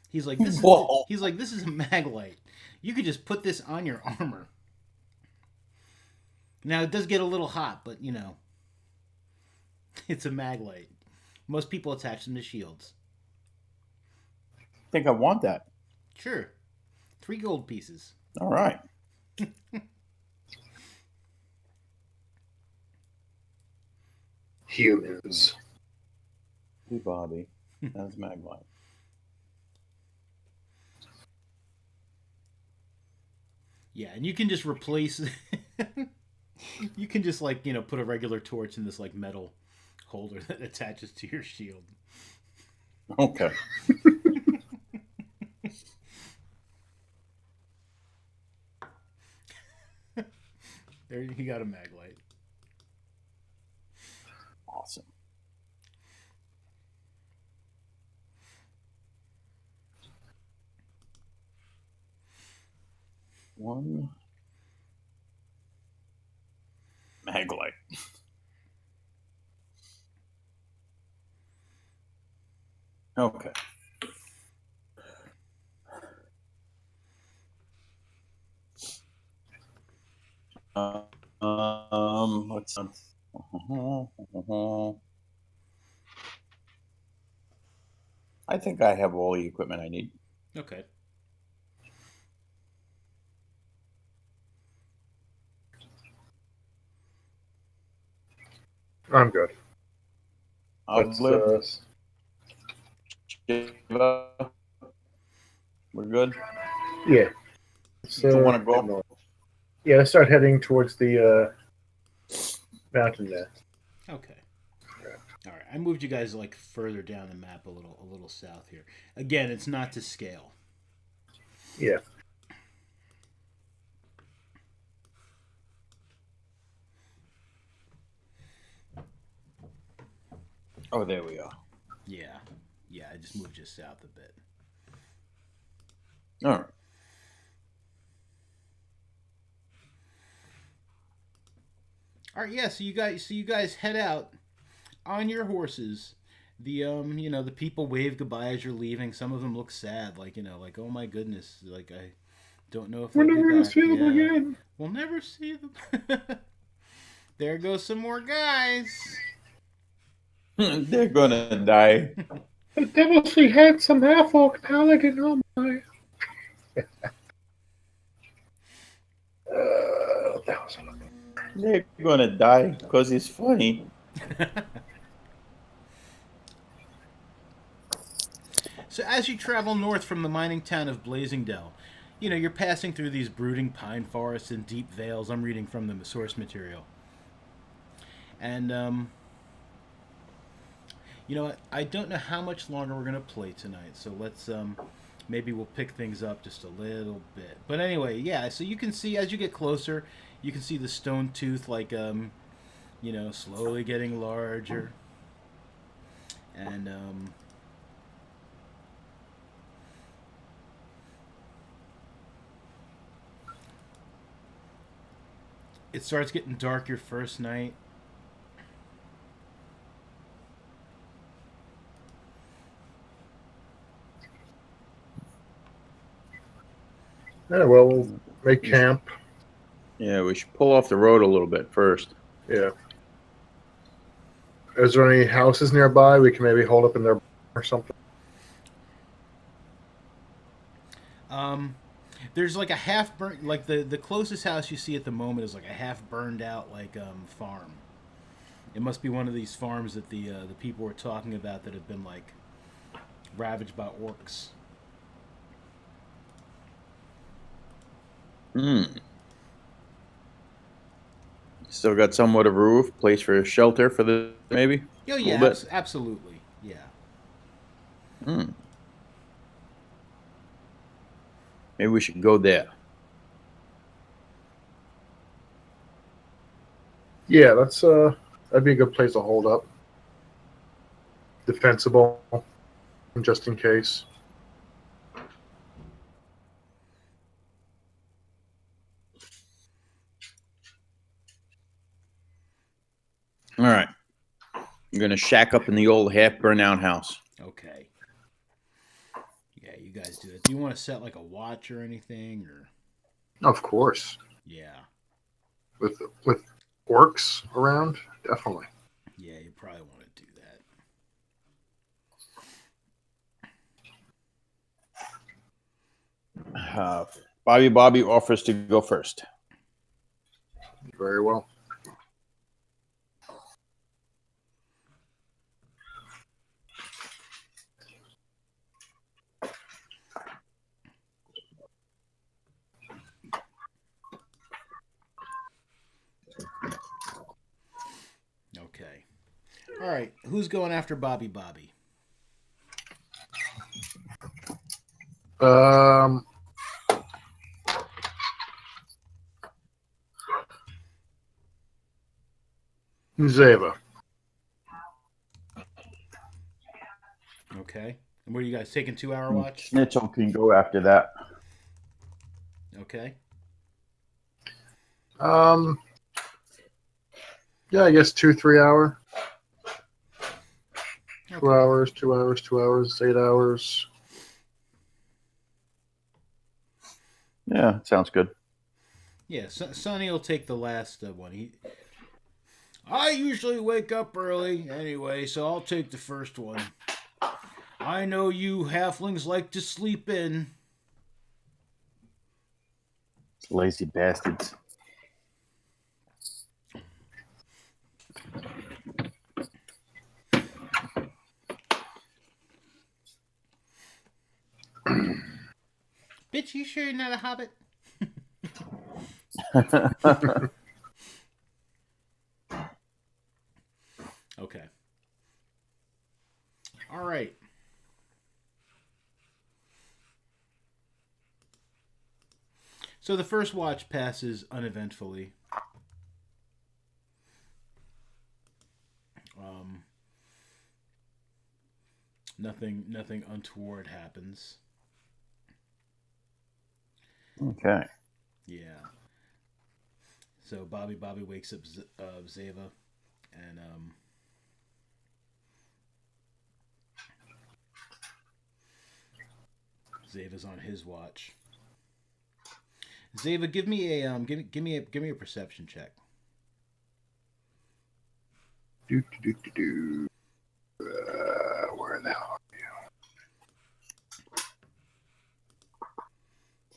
He's like, this is a mag light. You could just put this on your armor. Now it does get a little hot, but it's a mag light. Most people attach them to shields. I think I want that. Sure. 3 gold pieces. All right. Humans. Hey, Bobby. That's mag light. Yeah, and you can just replace. You can just put a regular torch in this like metal holder that attaches to your shield. Okay. There, you got a mag light. Awesome. One mag light. Okay. Let's. I think I have all the equipment I need. Okay. I'm good. I'll live. We're good. Yeah. You want to go? Yeah, let's start heading towards the mountain there. Okay. All right, I moved you guys like further down the map a little south here. Again, it's not to scale. Yeah. Oh, there we are. Yeah, yeah, I just moved you south a bit. All right. All right, yeah. So you guys head out on your horses. The the people wave goodbye as you're leaving. Some of them look sad, like like oh my goodness, like I don't know if We're they'll never be gonna back. see them Yeah, again. we'll never see them. There goes some more guys. They're gonna die. The devilishly handsome half-orc paladin, oh my. That was They're gonna die because it's funny. So as you travel north from the mining town of Blazingdale, you're passing through these brooding pine forests and deep vales. I'm reading from the source material. And you know what? I don't know how much longer we're gonna play tonight, so let's maybe we'll pick things up just a little bit. But anyway, yeah. So you can see as you get closer, you can see the stone tooth like slowly getting larger, and it starts getting dark your first night. Yeah, well, we'll make camp. Yeah, we should pull off the road a little bit first. Yeah. Is there any houses nearby we can maybe hold up in there or something? There's like a half burnt, like the closest house you see at the moment is like a half burned out like farm. It must be one of these farms that the people were talking about that have been like ravaged by orcs. Hmm. Still got somewhat of a roof, place for a shelter for the maybe. Oh A yeah, little bit. absolutely, yeah. Hmm. Maybe we should go there. Yeah, that'd be a good place to hold up. Defensible, just in case. All right. I'm gonna shack up in the old half burned out house. Okay. Yeah, you guys do it. Do you want to set like a watch or anything, or? Of course. Yeah. With orcs around, definitely. Yeah, you probably want to do that. Bobby offers to go first. Very well. Okay. All right. Who's going after Bobby? Um, Zeva. Okay. And what are you guys taking 2 hour watch? Schnitzel can go after that. Okay. Yeah, I guess 2-3 hour. Okay. 2 hours, 2 hours, 2 hours, 8 hours. Yeah, sounds good. Yeah, Sonny will take the last one. I usually wake up early anyway, so I'll take the first one. I know you halflings like to sleep in. Lazy bastards. Bitch, you sure you're not a hobbit? Okay. So the first watch passes uneventfully. Nothing untoward happens. Okay. Yeah. So Bobby wakes up Zeva, and Zeva's on his watch. Zeva, give me a perception check. Where the hell are you?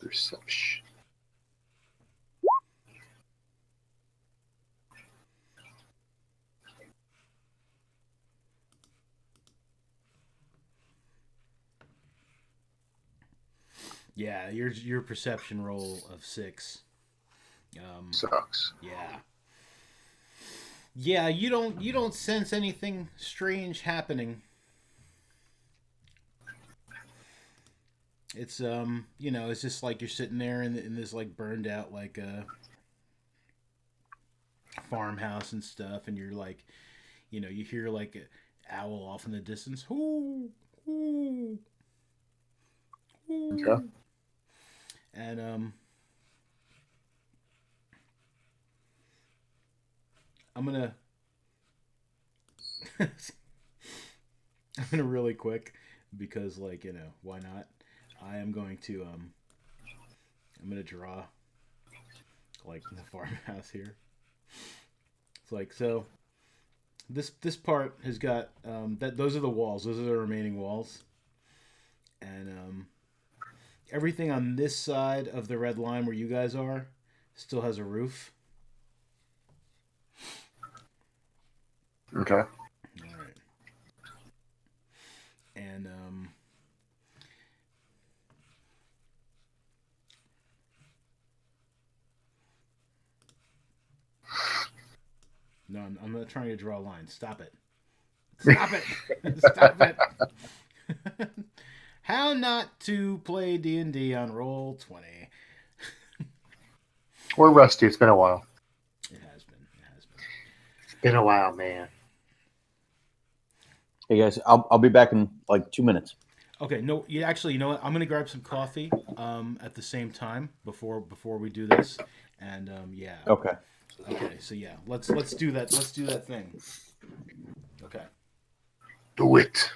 Perception. Yeah, your perception roll of 6. Sucks. Yeah. Yeah, you don't sense anything strange happening. It's it's just like you're sitting there in this like burned out like farmhouse and stuff, and you're like, you hear like an owl off in the distance. Hoo, hoo, hoo. Okay. And I'm gonna I'm gonna really quick because why not? I am going to I'm gonna draw like the farmhouse here. It's like so. This part has got those are the walls. Those are the remaining walls, and everything on this side of the red line where you guys are still has a roof. Okay. All right, and no, I'm not trying to draw a line. Stop it. Stop it. Stop it. How not to play D&D on roll 20. We're rusty. It's been a while. It has been. It's been a while, man. Hey guys, I'll be back in like 2 minutes. Okay, no, you actually, you know what? I'm gonna grab some coffee at the same time before we do this, and yeah. Okay. Okay, so yeah, let's do that. Let's do that thing. Okay. Do it.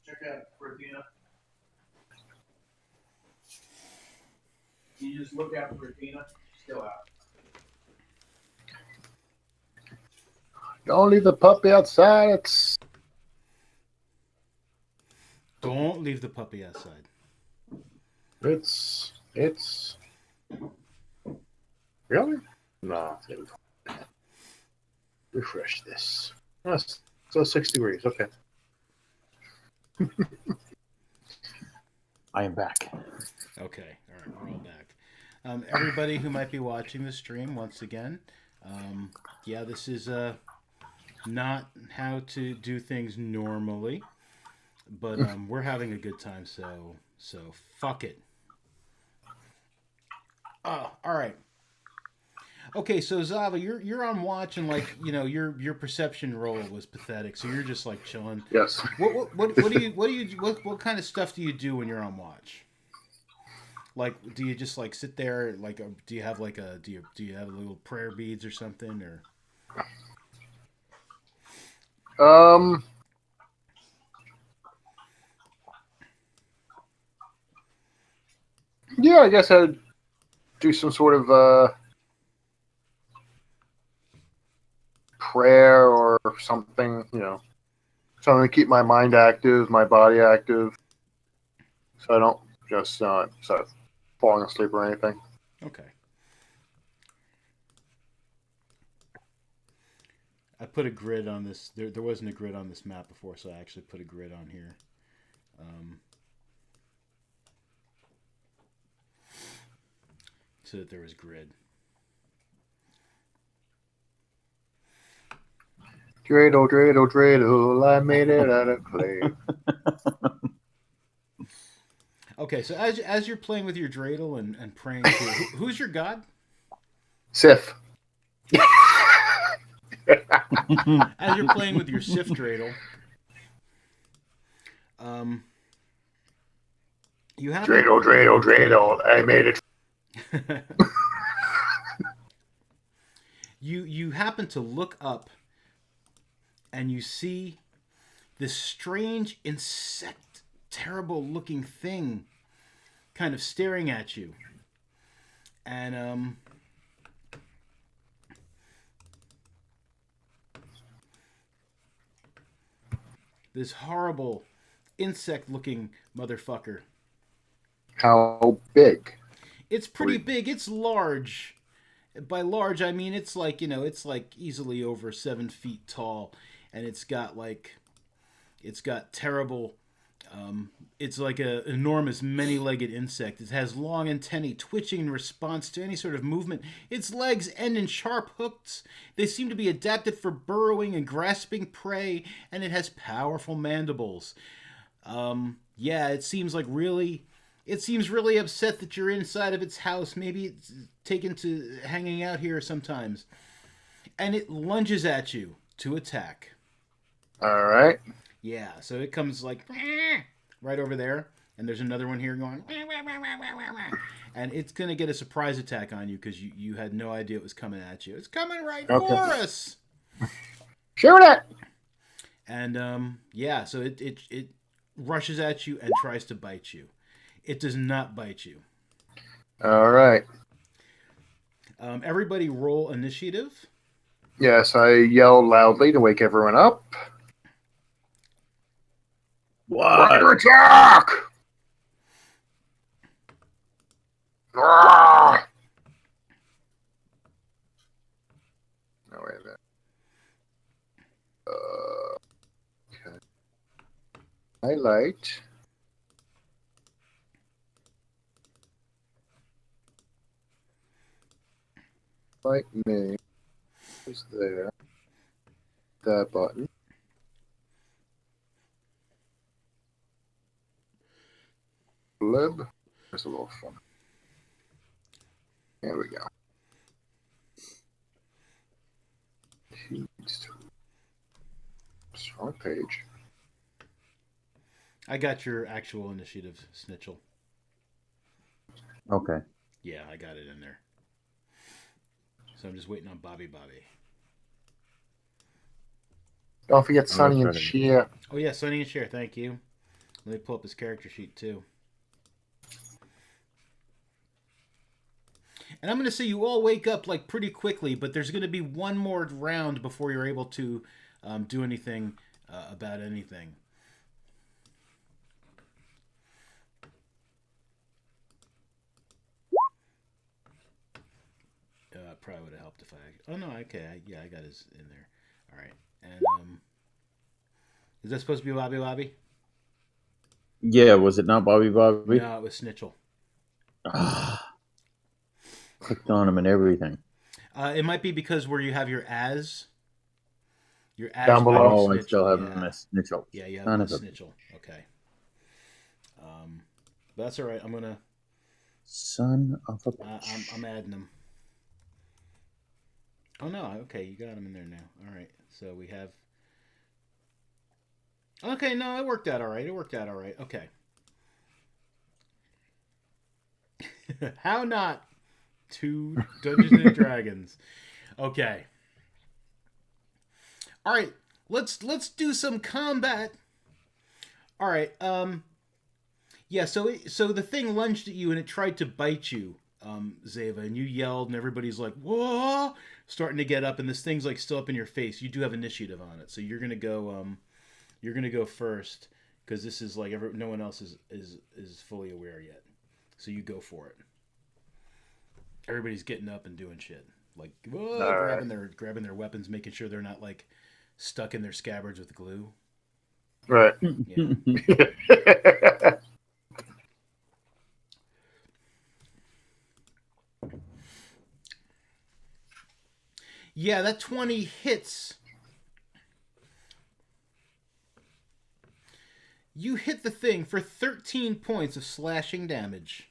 Check out Regina. You just look out for Regina. Still out. Don't leave the puppy outside. Don't leave the puppy outside. It's really no. Refresh this. Oh, so 6 degrees. Okay. I am back. Okay, all right, we're all back. Everybody who might be watching the stream, once again, yeah, this is not how to do things normally. but we're having a good time, so fuck it. All right. Okay, so Zava, you're on watch, and like your perception roll was pathetic, so you're just like chilling. Yes. What kind of stuff do you do when you're on watch? Like, do you just like sit there? Like, do you have like a do you have little prayer beads or something? Or Um. Yeah, I guess I'd do some sort of prayer or something. Something to keep my mind active, my body active, so I don't just start falling asleep or anything. okay, I put a grid on this. There wasn't a grid on this map before, so I actually put a grid on here. So that there was grid. Dreidel, dreidel, dreidel, I made it out of clay. Okay, so as you're playing with your dreidel and praying to who's your god? Sif. As you're playing with your Sif dreidel, you have Dreidel, dreidel, dreidel, I made it. you happen to look up and you see this strange insect, terrible looking thing kind of staring at you. And this horrible insect looking motherfucker. How big? It's pretty big. It's large. By large, I mean it's like it's like easily over 7 feet tall, and it's got terrible. It's like an enormous, many-legged insect. It has long antennae twitching in response to any sort of movement. Its legs end in sharp hooks. They seem to be adapted for burrowing and grasping prey, and it has powerful mandibles. Yeah, it seems really upset that you're inside of its house. Maybe it's taken to hanging out here sometimes. And it lunges at you to attack. All right. Yeah, so it comes like right over there, and there's another one here going, and it's gonna get a surprise attack on you because you had no idea it was coming at you. It's coming right for us. Shoot it. And yeah, so it rushes at you and tries to bite you. It does not bite you. All right. Everybody roll initiative. Yes, I yell loudly to wake everyone up. What? Under attack! Ah! No, wait a minute. Okay. Highlight. Like me. Is there. That button. Lib. There's a little fun. There we go. Wrong page. I got your actual initiative, Snitchel. Okay. Yeah, I got it in there. So I'm just waiting on Bobby. Don't forget Sonny and ready. Cher. Oh yeah, Sonny and Cher, thank you. Let me pull up his character sheet too. And I'm going to say you all wake up like pretty quickly, but there's going to be one more round before you're able to do anything about anything. Probably would have helped if I... Oh no, okay, yeah, I got his in there. All right, and is that supposed to be Bobby? Yeah, was it not Bobby? No, it was Snitchel. Clicked on him and everything. It might be because where you have your as, You're Down below. Oh, I Snitchel, still have yeah. a snitchel. Yeah, you have Son a of a snitchel. Okay. But that's all right. I'm gonna. son of a. I'm adding them. Oh no. Okay, you got them in there now. All right. So we have. Okay, no, it worked out all right. It worked out all right. Okay. How not? Two Dungeons and Dragons. Okay. All right. Let's do some combat. All right. Yeah. So the thing lunged at you and it tried to bite you, Zeva, and you yelled and everybody's like, "Whoa!" Starting to get up, and this thing's like still up in your face. You do have initiative on it, so you're gonna go. You're gonna go first because this is like no one else is fully aware yet. So you go for it. Everybody's getting up and doing shit, like whoa, grabbing their weapons, making sure they're not like stuck in their scabbards with glue. Right. Yeah. Yeah, that 20 hits. You hit the thing for 13 points of slashing damage.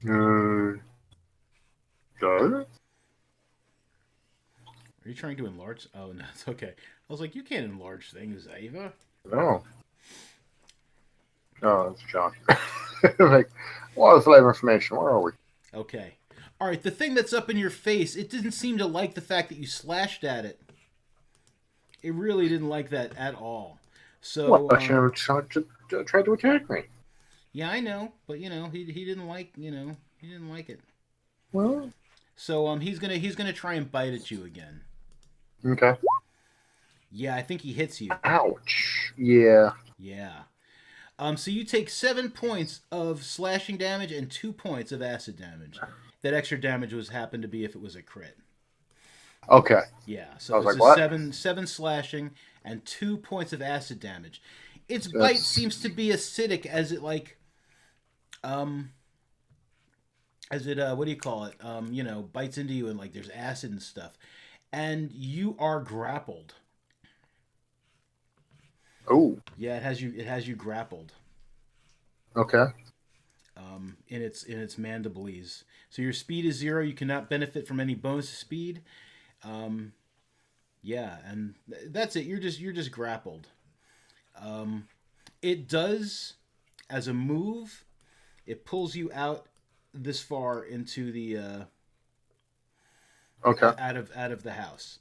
Got it? Are you trying to enlarge? Oh, no, it's okay. I was like, you can't enlarge things, Ava. No. Oh, that's John. Like, what is flavor information? Where are we? Okay. All right, the thing that's up in your face, it didn't seem to like the fact that you slashed at it. It really didn't like that at all. So, What? Tried to attack me. yeah, I know, but he didn't like he didn't like it. Well, So he's gonna try and bite at you again. okay. Yeah, I think he hits you. Ouch. Yeah. Yeah. So you take 7 points of slashing damage and 2 points of acid damage. That extra damage happened to be if it was a crit. Okay. Yeah. So I was it's like, a what? seven slashing and 2 points of acid damage. Its bite seems to be acidic as it what do you call it? Bites into you and like there's acid and stuff. And you are grappled. Oh. Yeah, it has you grappled. Okay. In its mandibles. So your speed is 0. You cannot benefit from any bonus speed. Yeah, and that's it. You're just grappled. It does, as a move, it pulls you out this far into the Okay. out of the house.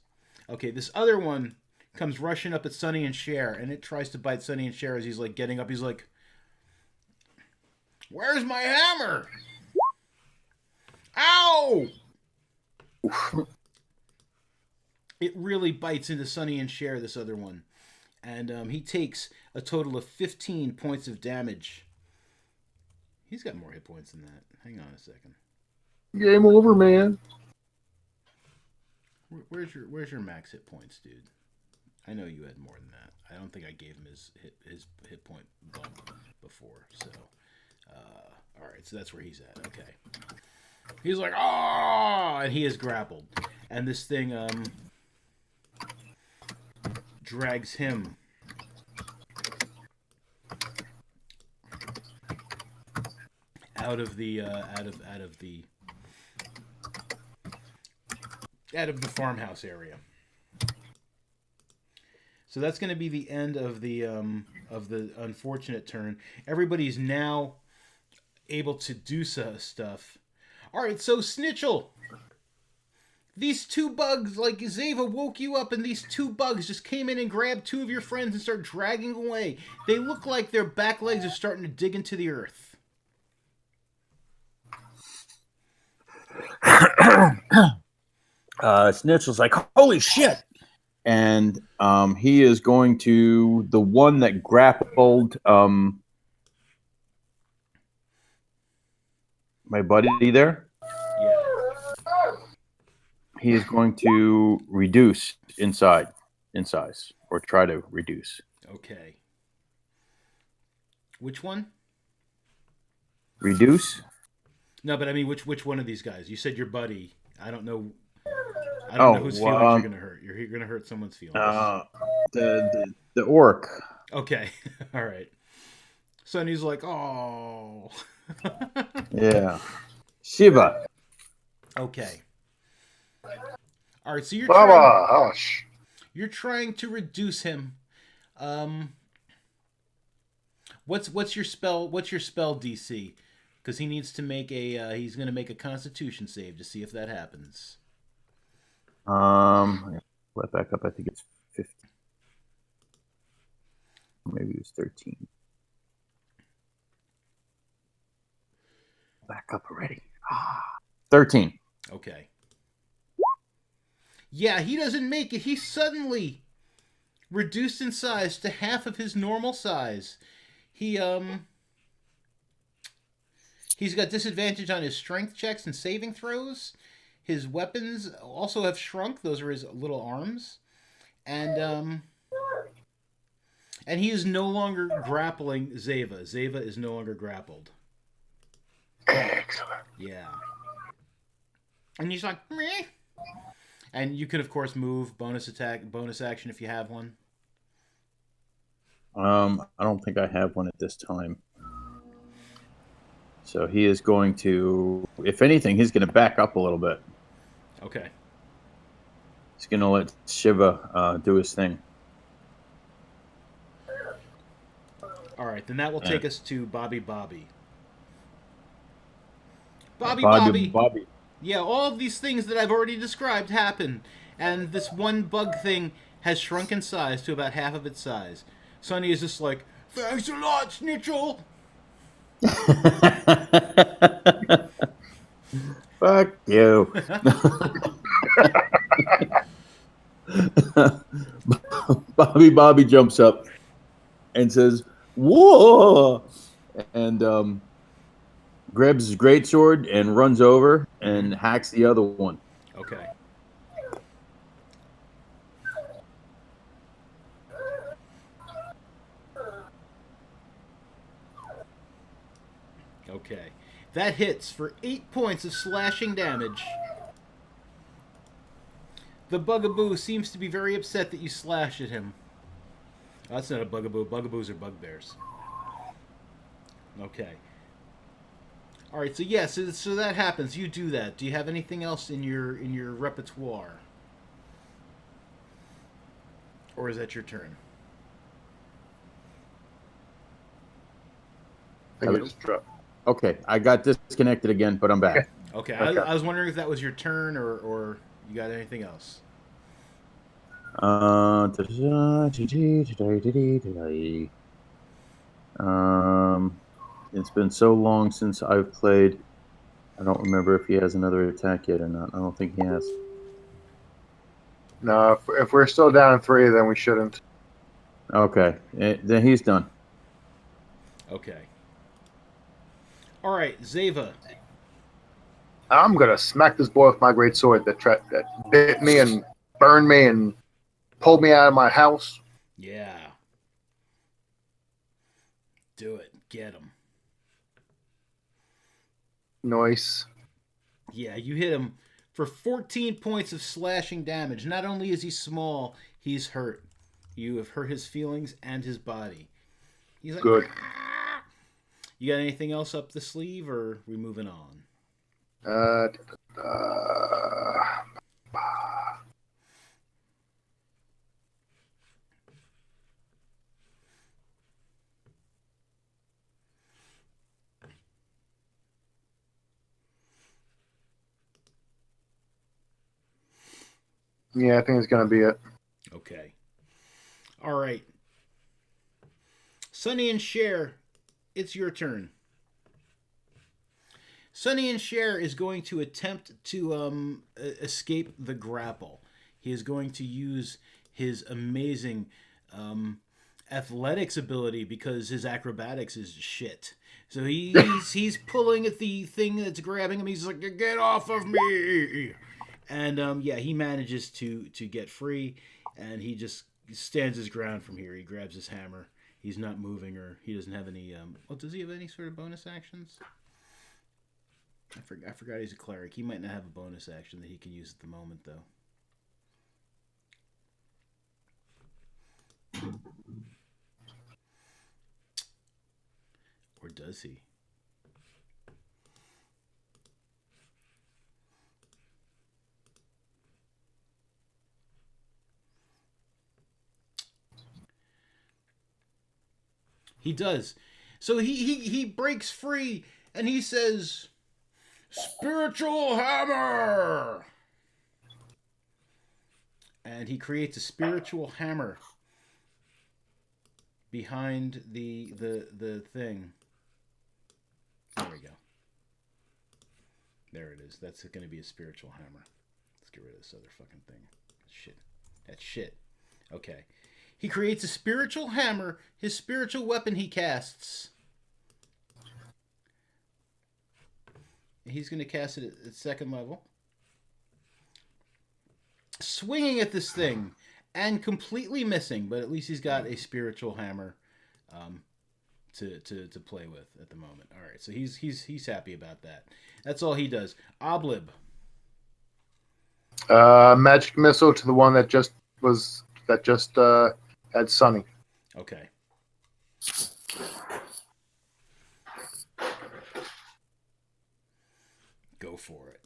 Okay, this other one comes rushing up at Sonny and Cher, and it tries to bite Sonny and Cher as he's like getting up. He's like, "Where's my hammer? Ow!" It really bites into Sonny and Cher, this other one. And he takes a total of 15 points of damage. He's got more hit points than that. Hang on a second. Game over, man. Where's your max hit points, dude? I know you had more than that. I don't think I gave him his hit point bump before. So, all right. So that's where he's at. Okay. He's like, "Ah!" and he is grappled, and this thing drags him out of the farmhouse area. So that's going to be the end of the unfortunate turn. Everybody's now able to do stuff. All right, so Snitchel, these 2 bugs, like Zeva woke you up, and these 2 bugs just came in and grabbed 2 of your friends and started dragging away. They look like their back legs are starting to dig into the earth. Snitchel's like, holy shit. And he is going to the one that grappled my buddy there. Yeah. He is going to reduce in size, or try to reduce. Okay. Which one? Reduce? No, but I mean, which one of these guys? You said your buddy. I don't know I don't know Oh, whose well, feelings you're gonna hurt. You're gonna hurt someone's feelings. The orc. Okay, all right. Sonny's like, oh. Yeah. Shiva. Okay. All right. So Baba, hush. you're trying to reduce him. What's your spell? What's your spell DC? Because he needs to make a. He's going to make a Constitution save to see if that happens. Let back up. I think it's 50. Maybe it was 13. Back up already. 13. Okay. Yeah, he doesn't make it. He's suddenly reduced in size to half of his normal size. He's got disadvantage on his strength checks and saving throws. His weapons also have shrunk. Those are his little arms. And he is no longer grappling Zeva. Zeva is no longer grappled. Excellent. Yeah. And he's like, meh. And you can, of course, move, bonus attack, bonus action if you have one. I don't think I have one at this time. So he is going to, if anything, he's going to back up a little bit. Okay. He's going to let Shiva do his thing. All right, then that will take us to Bobby. Bobby. Yeah, all of these things that I've already described happen, and this one bug thing has shrunk in size to about half of its size. Sonny is just like, thanks a lot, Snitchel! Fuck you. Bobby jumps up and says, whoa! And grabs his greatsword and runs over and hacks the other one. Okay. Okay. That hits for 8 points of slashing damage. The bugaboo seems to be very upset that you slashed at him. Oh, that's not a bugaboo. Bugaboos are bugbears. Okay. All right. So yes, so that happens. You do that. Do you have anything else in your repertoire, or is that your turn? I think it just dropped. Okay, I got disconnected again, but I'm back. Okay. Okay. I was wondering if that was your turn, or you got anything else. It's been so long since I've played. I don't remember if he has another attack yet or not. I don't think he has. No, if we're still down 3, then we shouldn't. Okay, then he's done. Okay. All right, Zeva. I'm gonna smack this boy with my great sword that bit me and burned me and pulled me out of my house. Yeah. Do it. Get him. Nice. Yeah, you hit him for 14 points of slashing damage. Not only is he small, he's hurt. You have hurt his feelings and his body. He's like, Good. "Ah." You got anything else up the sleeve, or are we moving on? Yeah, I think it's gonna be it. Okay. All right. Sonny and Cher, it's your turn. Sonny and Cher is going to attempt to escape the grapple. He is going to use his amazing athletics ability because his acrobatics is shit. So he's pulling at the thing that's grabbing him. He's like, "Get off of me!" And yeah, he manages to get free, and he just stands his ground from here. He grabs his hammer. He's not moving, or he doesn't have any. Well, does he have any sort of bonus actions? I forgot he's a cleric. He might not have a bonus action that he can use at the moment, though. does he? He does. So he breaks free and he says, "Spiritual hammer!" And he creates a spiritual hammer behind the thing. There we go. There it is. That's going to be a spiritual hammer. Let's get rid of this other fucking thing. Shit. That's shit. Okay. He creates a spiritual hammer, his spiritual weapon he casts. He's going to cast it at second level. Swinging at this thing and completely missing, but at least he's got a spiritual hammer to play with at the moment. All right, so he's happy about that. That's all he does. Oblib. Magic missile to the one that just had Sunny. Okay. Go for it.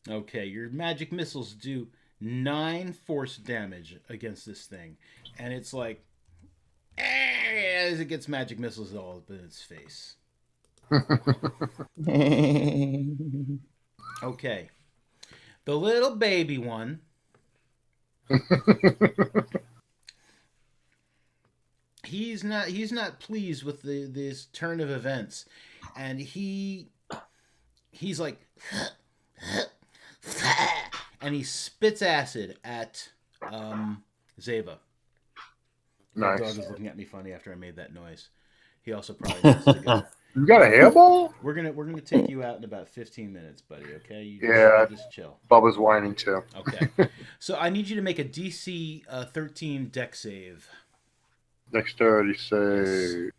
Okay, your magic missiles do 9 force damage against this thing. And it's like, as it gets magic missiles all up in its face. Okay. The little baby one. He's not pleased with this turn of events. And he's like, and he spits acid at Zeva. My Nice. dog was looking at me funny after I made that noise. He also probably needs to go. You got a hairball? We're gonna take you out in about 15 minutes, buddy. Okay? Yeah. Just chill. Bubba's whining too. Okay. So I need you to make a DC 13 deck save. Dexterity save.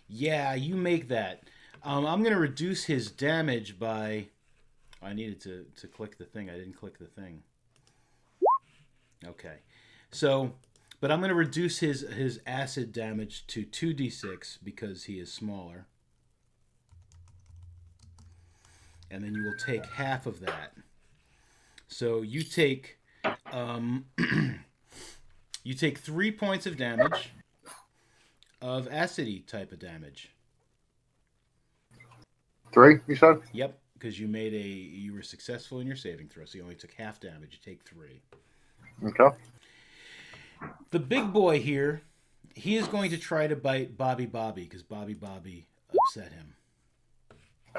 Yeah, you make that. I'm gonna reduce his damage by. I needed to click the thing. I didn't click the thing. Okay. So, but I'm gonna reduce his acid damage to 2d6 because he is smaller. And then you will take half of that. So you take you take 3 points of damage of acidy type of damage. 3, you said? Yep, because you were successful in your saving throw, so you only took half damage. You take 3. Okay. The big boy here, he is going to try to bite Bobby because Bobby upset him.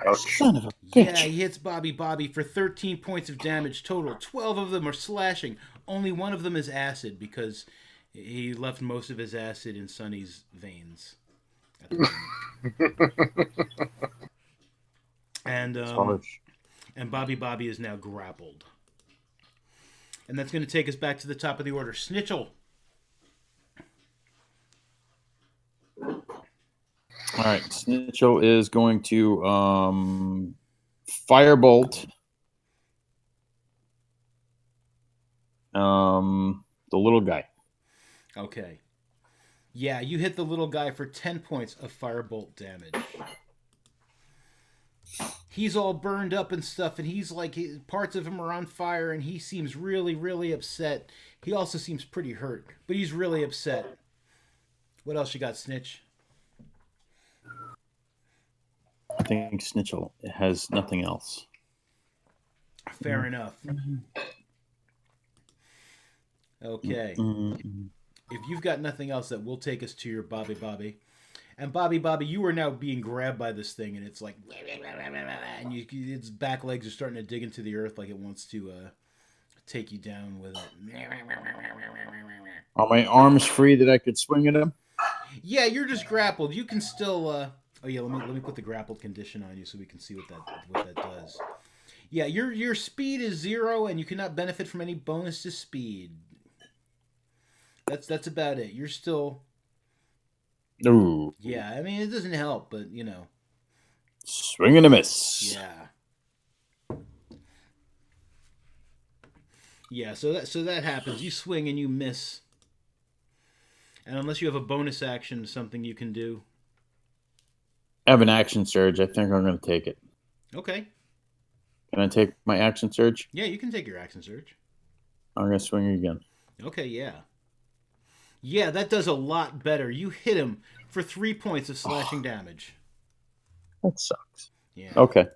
Ouch. Son of a Yeah, bitch. he hits Bobby for 13 points of damage total. 12 of them are slashing. Only one of them is acid because he left most of his acid in Sonny's veins. At the moment. And Bobby is now grappled. And that's going to take us back to the top of the order. Snitchel. All right, Snitchel is going to firebolt the little guy. Okay. Yeah, you hit the little guy for 10 points of firebolt damage. He's all burned up and stuff, and he's like, parts of him are on fire, and he seems really, really upset. He also seems pretty hurt, but he's really upset. What else you got, Snitch? I think Snitchel has nothing else. Fair enough. Okay. If you've got nothing else, that will take us to your Bobby. And Bobby, you are now being grabbed by this thing, and it's like, and its back legs are starting to dig into the earth like it wants to take you down with it. Are my arms free that I could swing at him? Yeah, you're just grappled. You can still. Oh yeah, let me put the grappled condition on you so we can see what that does. Yeah, your speed is 0, and you cannot benefit from any bonus to speed. That's about it. You're still. No. Yeah, I mean it doesn't help, but Swing and a miss. Yeah. Yeah, so that happens. You swing and you miss. And unless you have a bonus action, something you can do. I have an action surge. I think I'm going to take it. Okay. Can I take my action surge? Yeah, you can take your action surge. I'm going to swing again. Okay, yeah. Yeah, that does a lot better. You hit him for 3 points of slashing damage. That sucks. Yeah. Okay.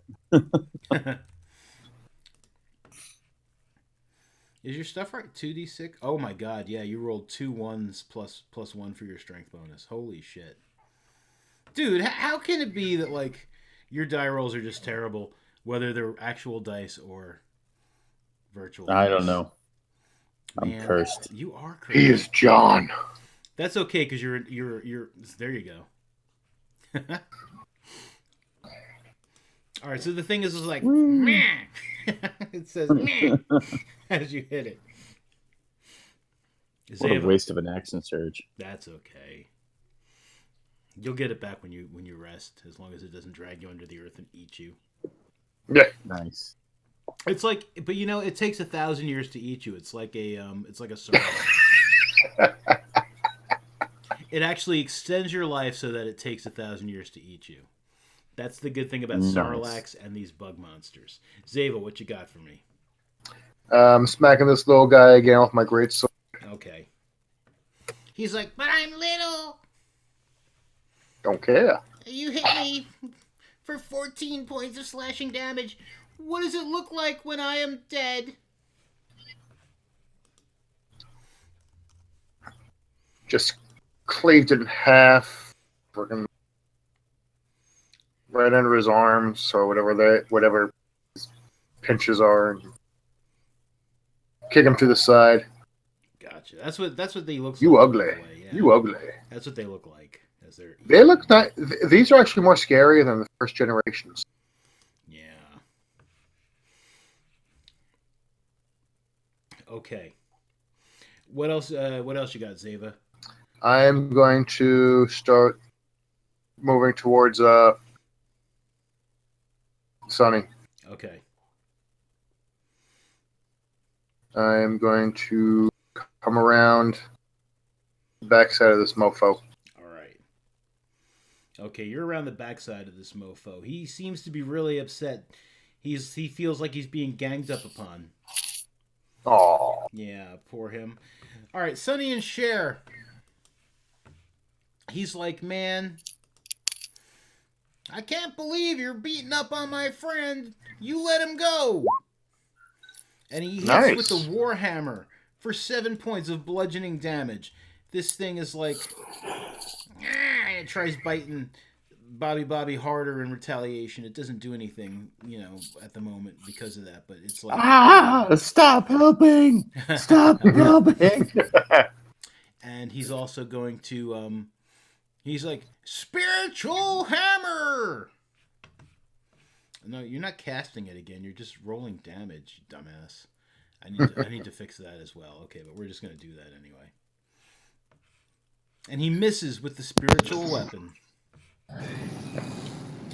Is your stuff right? 2d6? Oh my god, yeah, you rolled 2 1s plus 1 for your strength bonus. Holy shit. Dude, how can it be that, like, your die rolls are just terrible, whether they're actual dice or virtual I dice? don't know. I'm Man, cursed. You are cursed. He is John. That's okay, because you're... There you go. Alright, so the thing is like... Meh. It says, meh, as you hit it. What a Zava, waste of an action surge. that's okay. You'll get it back when you rest, as long as it doesn't drag you under the earth and eat you. Yeah. Nice. It's like, but you know, it takes 1,000 years to eat you. It's like a circle. It actually extends your life so that it takes 1,000 years to eat you. That's the good thing about Nice. Sarlacc and these bug monsters. Zava, what you got for me? Smacking this little guy again with my great sword. Okay. He's like, but I'm little. Don't care. You hit me for 14 points of slashing damage. What does it look like when I am dead? Just cleaved in half. Freaking right under his arms or whatever his pinches are. And kick him to the side. Gotcha. That's what they look You like. ugly. by the way, yeah. You ugly. That's what they look like as they're. They look nice. These are actually more scary than the first generations. Yeah. Okay. What else? What else you got, Zava? I'm going to start moving towards Sunny. Okay. I'm going to come around the backside of this mofo. All right. Okay, you're around the backside of this mofo. He seems to be really upset. He feels like he's being ganged up upon. Oh, Yeah, poor him. All right, Sonny and Cher. He's like, man, I can't believe you're beating up on my friend. You let him go. And he hits Nice. with the Warhammer for 7 points of bludgeoning damage. This thing is like, it tries biting Bobby harder in retaliation. It doesn't do anything, at the moment because of that. But it's like, Stop helping! Stop helping! and he's also going to, he's like, spiritual hammer. No, you're not casting it again. You're just rolling damage, you dumbass. I need to fix that as well. Okay, but we're just gonna do that anyway. And he misses with the spiritual weapon.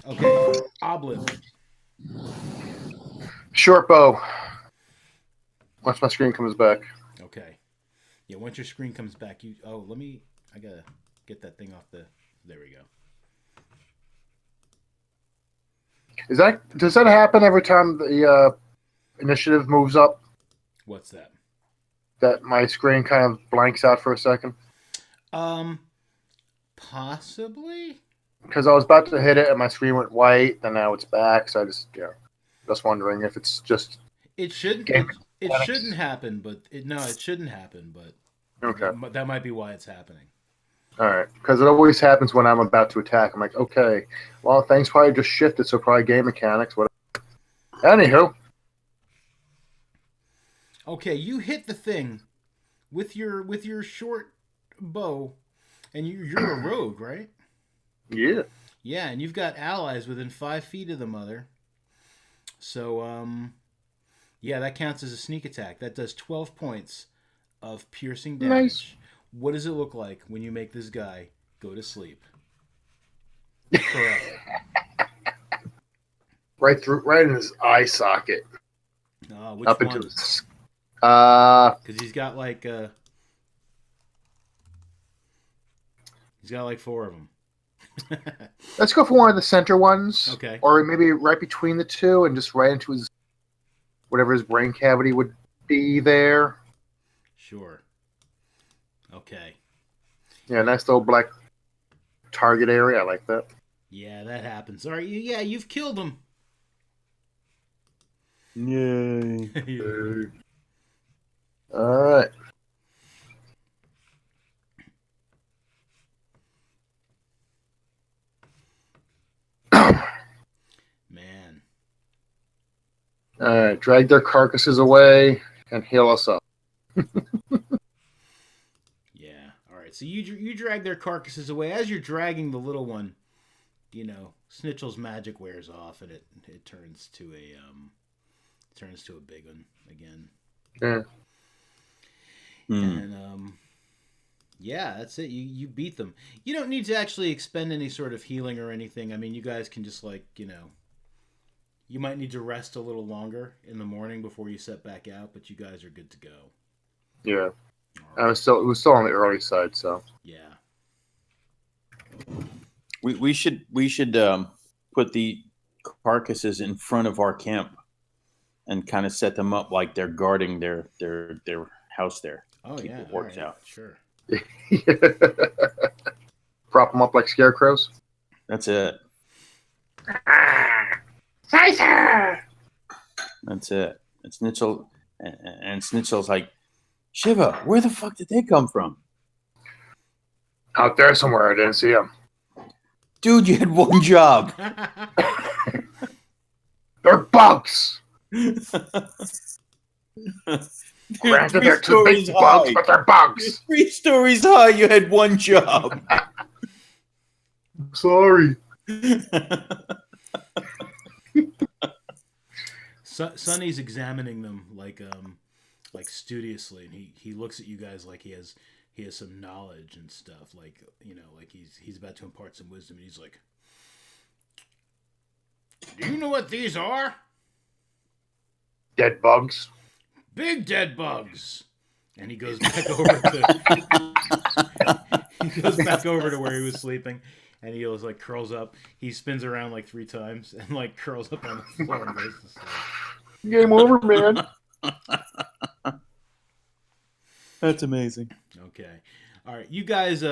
Okay, Oblib. short bow. Once my screen comes back. Okay. Yeah, once your screen comes back, I gotta get that thing off the. There we go. Does that happen every time the initiative moves up? What's that? That my screen kind of blanks out for a second? Possibly. Because I was about to hit it and my screen went white, and now it's back. So I just wondering if it's just It shouldn't. Game It shouldn't happen, but it shouldn't happen, but okay. that might be why it's happening. All right, because it always happens when I'm about to attack. I'm like, okay, well, things probably just shifted, so probably game mechanics. Whatever. Anywho, Okay, you hit the thing with your short bow, and you're a rogue, right? yeah, Yeah, and you've got allies within 5 feet of the mother. So, yeah, that counts as a sneak attack. That does 12 points of piercing damage. Nice. What does it look like when you make this guy go to sleep? Forever. right in his eye socket, Which up one? into his. Because he's got like 4 of them. Let's go for one of the center ones. Okay. Or maybe right between the two, and just right into his whatever his brain cavity would be there. Sure. Okay. Yeah, nice little black target area. I like that. Yeah, that happens. All right. You've killed him. Yay. All right. Man. All right. Drag their carcasses away and heal us up. Yeah. All right. So you drag their carcasses away. As you're dragging the little one, Snitchel's magic wears off, and it turns to a big one again. Yeah. And yeah, that's it. You beat them. You don't need to actually expend any sort of healing or anything. I mean, you guys can just you might need to rest a little longer in the morning before you set back out, but you guys are good to go. Yeah. All right. It was still on the early side, so. Yeah. We should put the carcasses in front of our camp and kind of set them up like they're guarding their house there. Oh Keep yeah. the orcs all right. out. Sure. Prop them up like scarecrows. That's it. Caesar! That's it. And Snitchel and Snitchel's like, Shiva, where the fuck did they come from? Out there somewhere. I didn't see him. Dude, you had one job. They're bugs. Granted, they're two big bugs, but they're bugs. 3 stories high. You had one job. Sorry. Sonny's examining them like studiously, and he looks at you guys like he has some knowledge and stuff, like like he's about to impart some wisdom, and he's like, "Do you know what these are? Dead bugs. Big dead bugs." And he goes back over to where he was sleeping, and he was like curls up. He spins around like 3 times and like curls up on the floor and goes to sleep. Game over, man. That's amazing. Okay. All right. You guys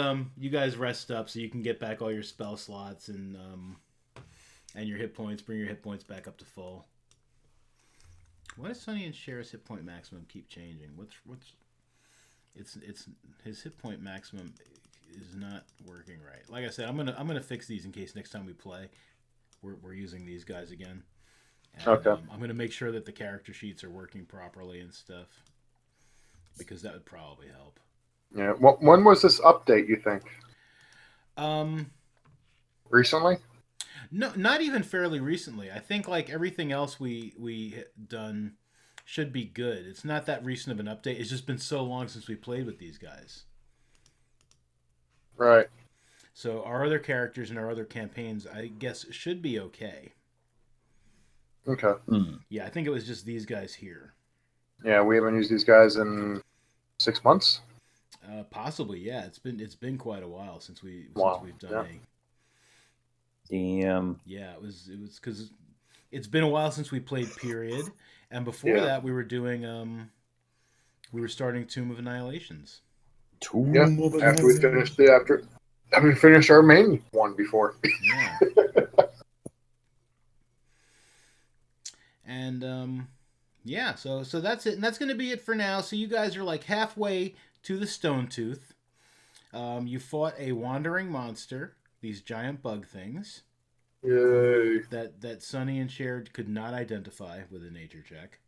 rest up so you can get back all your spell slots and your hit points. Bring your hit points back up to full. Why does Sonny and Cher's hit point maximum keep changing? It's his hit point maximum is not working right. Like I said, I'm gonna fix these in case next time we play, we're using these guys again. And, Okay. I'm gonna make sure that the character sheets are working properly and stuff, because that would probably help. Yeah. When was this update, you think? Recently? No, not even fairly recently. I think like everything else we done should be good. It's not that recent of an update. It's just been so long since we played with these guys. Right. So our other characters and our other campaigns, I guess, should be okay. Okay. Yeah, I think it was just these guys here. Yeah, we haven't used these guys in 6 months. Possibly, yeah. It's been quite a while since we've done Damn. Yeah, it was because it's been a while since we played Period, and before that we were doing we were starting Tomb of Annihilations. Yeah. After we finished our main one before. Yeah. And yeah, so that's it, and that's gonna be it for now. So you guys are like halfway to the Stone Tooth. You fought a wandering monster, these giant bug things. Yay. That Sonny and Cher could not identify with a nature check.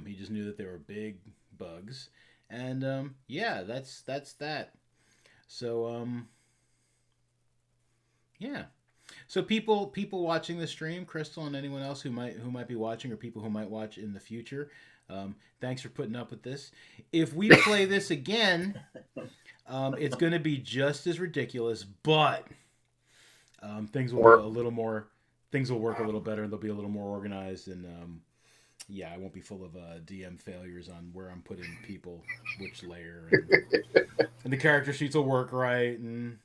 He just knew that they were big bugs, and yeah, that's that. So yeah. So people watching the stream, Crystal and anyone else who might be watching, or people who might watch in the future, thanks for putting up with this. If we play this again, it's going to be just as ridiculous, but things will be a little more things will work a little better and they'll be a little more organized. And yeah, I won't be full of DM failures on where I'm putting people, which layer, and the character sheets will work right. And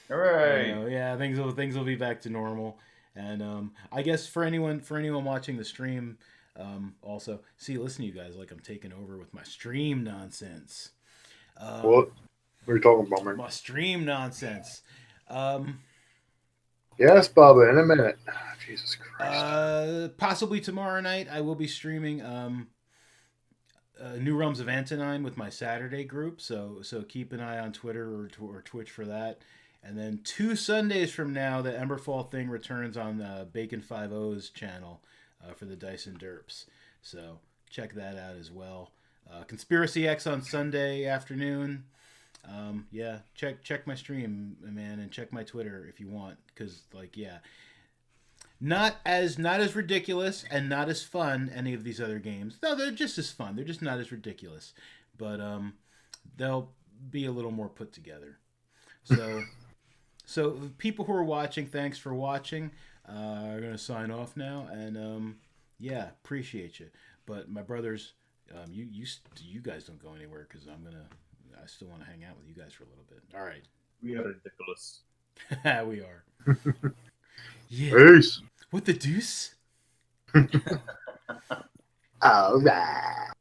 Hooray! yeah, things will be back to normal. And I guess for anyone watching the stream, also listen to you guys, like I'm taking over with my stream nonsense. What? What are you talking about, man? My stream nonsense. Yes, Bubba, in a minute. Jesus Christ. Possibly tomorrow night, I will be streaming New Realms of Antonine with my Saturday group. So keep an eye on Twitter or Twitch for that. And then 2 Sundays from now, the Emberfall thing returns on Bacon 5-O's channel for the Dyson Derps. So check that out as well. Conspiracy X on Sunday afternoon. Yeah, check my stream, man, and check my Twitter if you want, because not as ridiculous and not as fun any of these other games. No, they're just as fun. They're just not as ridiculous, but they'll be a little more put together. So people who are watching, thanks for watching. I'm gonna sign off now, and yeah, appreciate you. But my brothers, you guys don't go anywhere because I still want to hang out with you guys for a little bit. All right. We are ridiculous. We are. Yeah. Peace. What the deuce? All right.